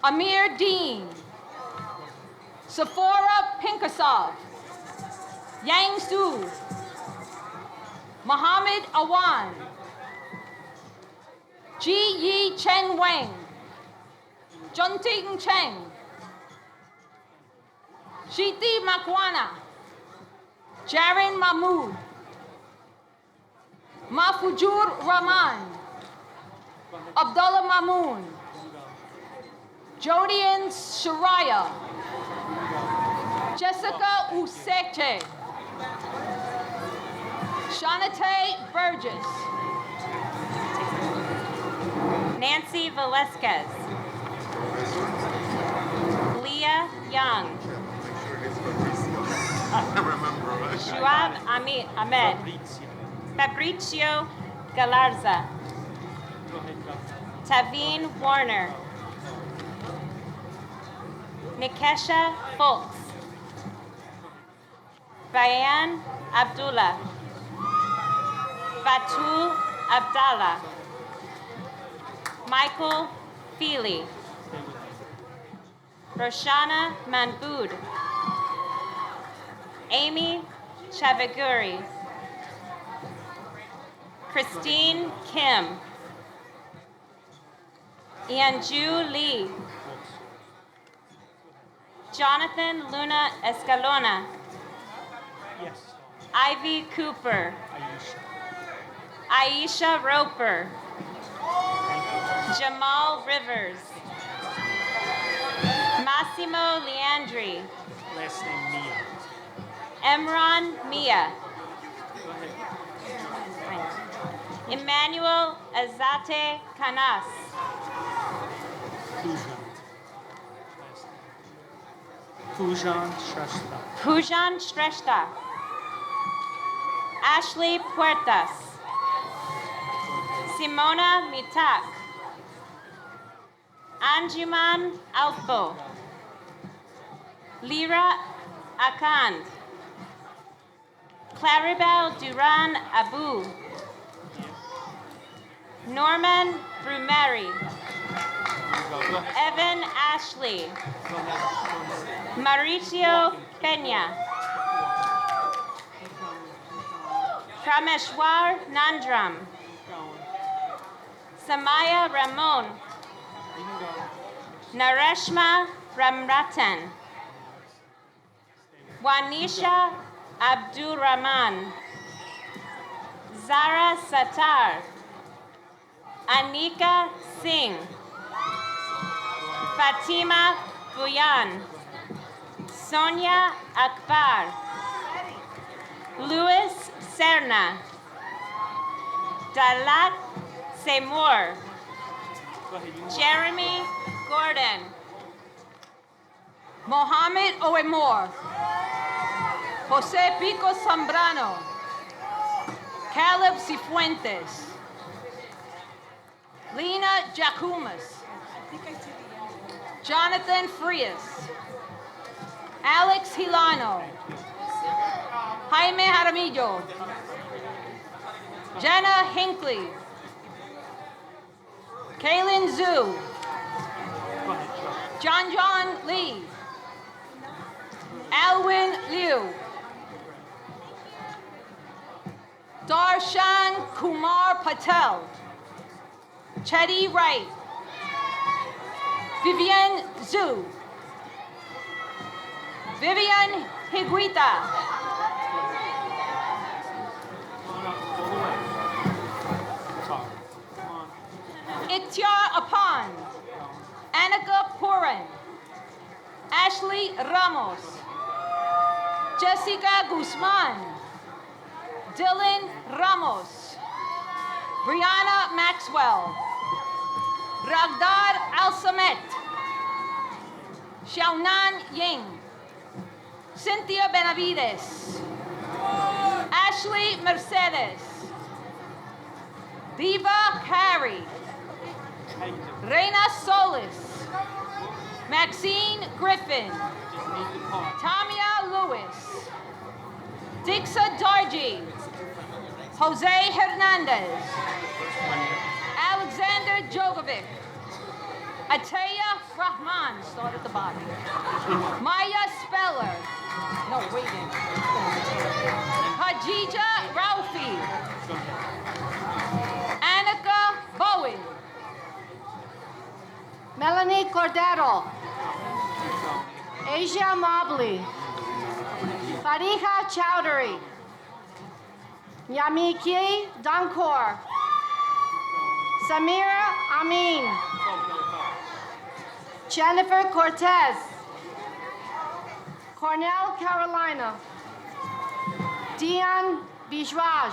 Amir Dean, Sephora Pinkasov, Yang Su, Mohammed Awan, Ji Yi Chen Wang, Junting Cheng, Shiti Makwana, Jaron Mahmood, Mahfujur Rahman, Abdullah Mamoon, Jodian Shariah, Jessica Useche, Shanate Burgess, Nancy Velasquez, Leah Young, Shuab Ahmed, Fabrizio Galarza, Taveen Warner, Nikesha Folks, Bayan Abdullah, Fatul Abdallah, Michael Feely, Roshana Manbud, Amy Chavaguri, Christine Kim, Ianju Lee, Jonathan Luna Escalona, Yes. Ivy Cooper, Aisha. Aisha Roper, Jamal Rivers, Massimo Leandri, Last name Mia. Emron Mia, Go ahead. Emmanuel Azate Canas, Who's not? Last Pujan Shrestha. Pujan Shrestha. Ashley Puertas. Simona Mitak. Anjuman Alpo. Lira Akand. Claribel Duran Abu. Norman Brumeri. Evan Ashley. Mauricio Peña. Prameshwar Nandram. Samaya Ramon. Nareshma Ramratan. Wanisha Abdurrahman. Zara Sattar. Anika Singh. Fatima Buyan. Sonia Akbar. Louis Serna. Dalat Seymour. Jeremy Gordon. Mohammed Oemor. Jose Pico Zambrano. Caleb Cifuentes. Lena Jacumas. Jonathan Frias. Alex Hilano. Jaime Jaramillo. Jenna Hinckley. Kaylin Zhu. John Lee. Alwin Liu. Darshan Kumar Patel. Chetty Wright. Vivian Zhu. Vivian Higuita. Iktiar Apan. Annika Puran. Ashley Ramos. Jessica Guzman. Dylan Ramos. Brianna Maxwell. Ragdar Al-Samet. Xiaonan Ying. Cynthia Benavides. Ashley Mercedes. Diva Carey. Reina Solis. Maxine Griffin. Tamia Lewis. Dixa Darji. Jose Hernandez. Alexander Jogovic. Ataya Rahman, start at the bottom. Maya Speller. No, waiting. Hajija Raufi. Annika Bowen. Melanie Cordero. Asia Mobley. Fariha Chowdhury. Yamiki Dankor. Samira Amin. Jennifer Cortez. Cornell Carolina. Dion Bijraj.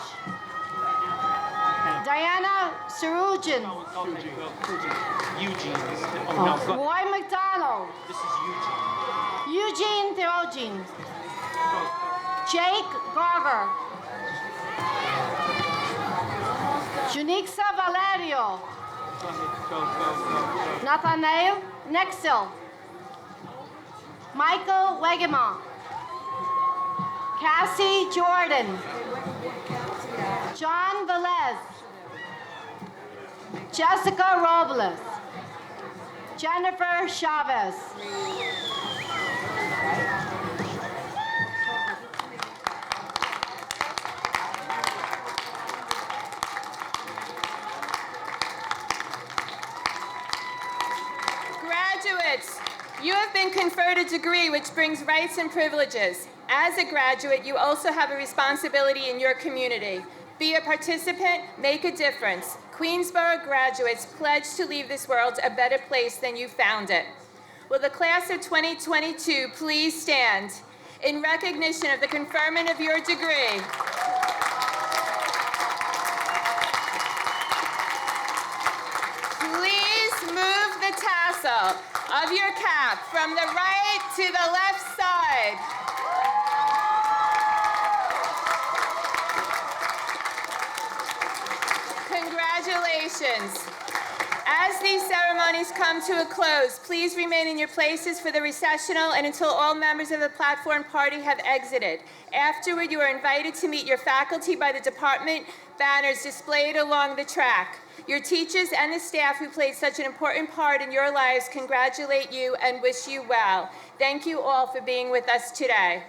Diana Sarujin. Eugene. Roy McDonald. This is Eugene. Eugene Theogene. Jake Garger. Junixa Valerio. Nathanael Nexel. Michael Wegeman. Cassie Jordan. John Velez. Jessica Robles. Jennifer Chavez. Graduates, you have been conferred a degree which brings rights and privileges. As a graduate, you also have a responsibility in your community. Be a participant, make a difference. Queensborough graduates pledge to leave this world a better place than you found it. Will the class of 2022 please stand in recognition of the conferment of your degree? Please move the tassel tassel of your cap from the right to the left side. Congratulations. As these ceremonies come to a close, please remain in your places for the recessional and until all members of the platform party have exited. Afterward, you are invited to meet your faculty by the department banners displayed along the track. Your teachers and the staff who played such an important part in your lives congratulate you and wish you well. Thank you all for being with us today.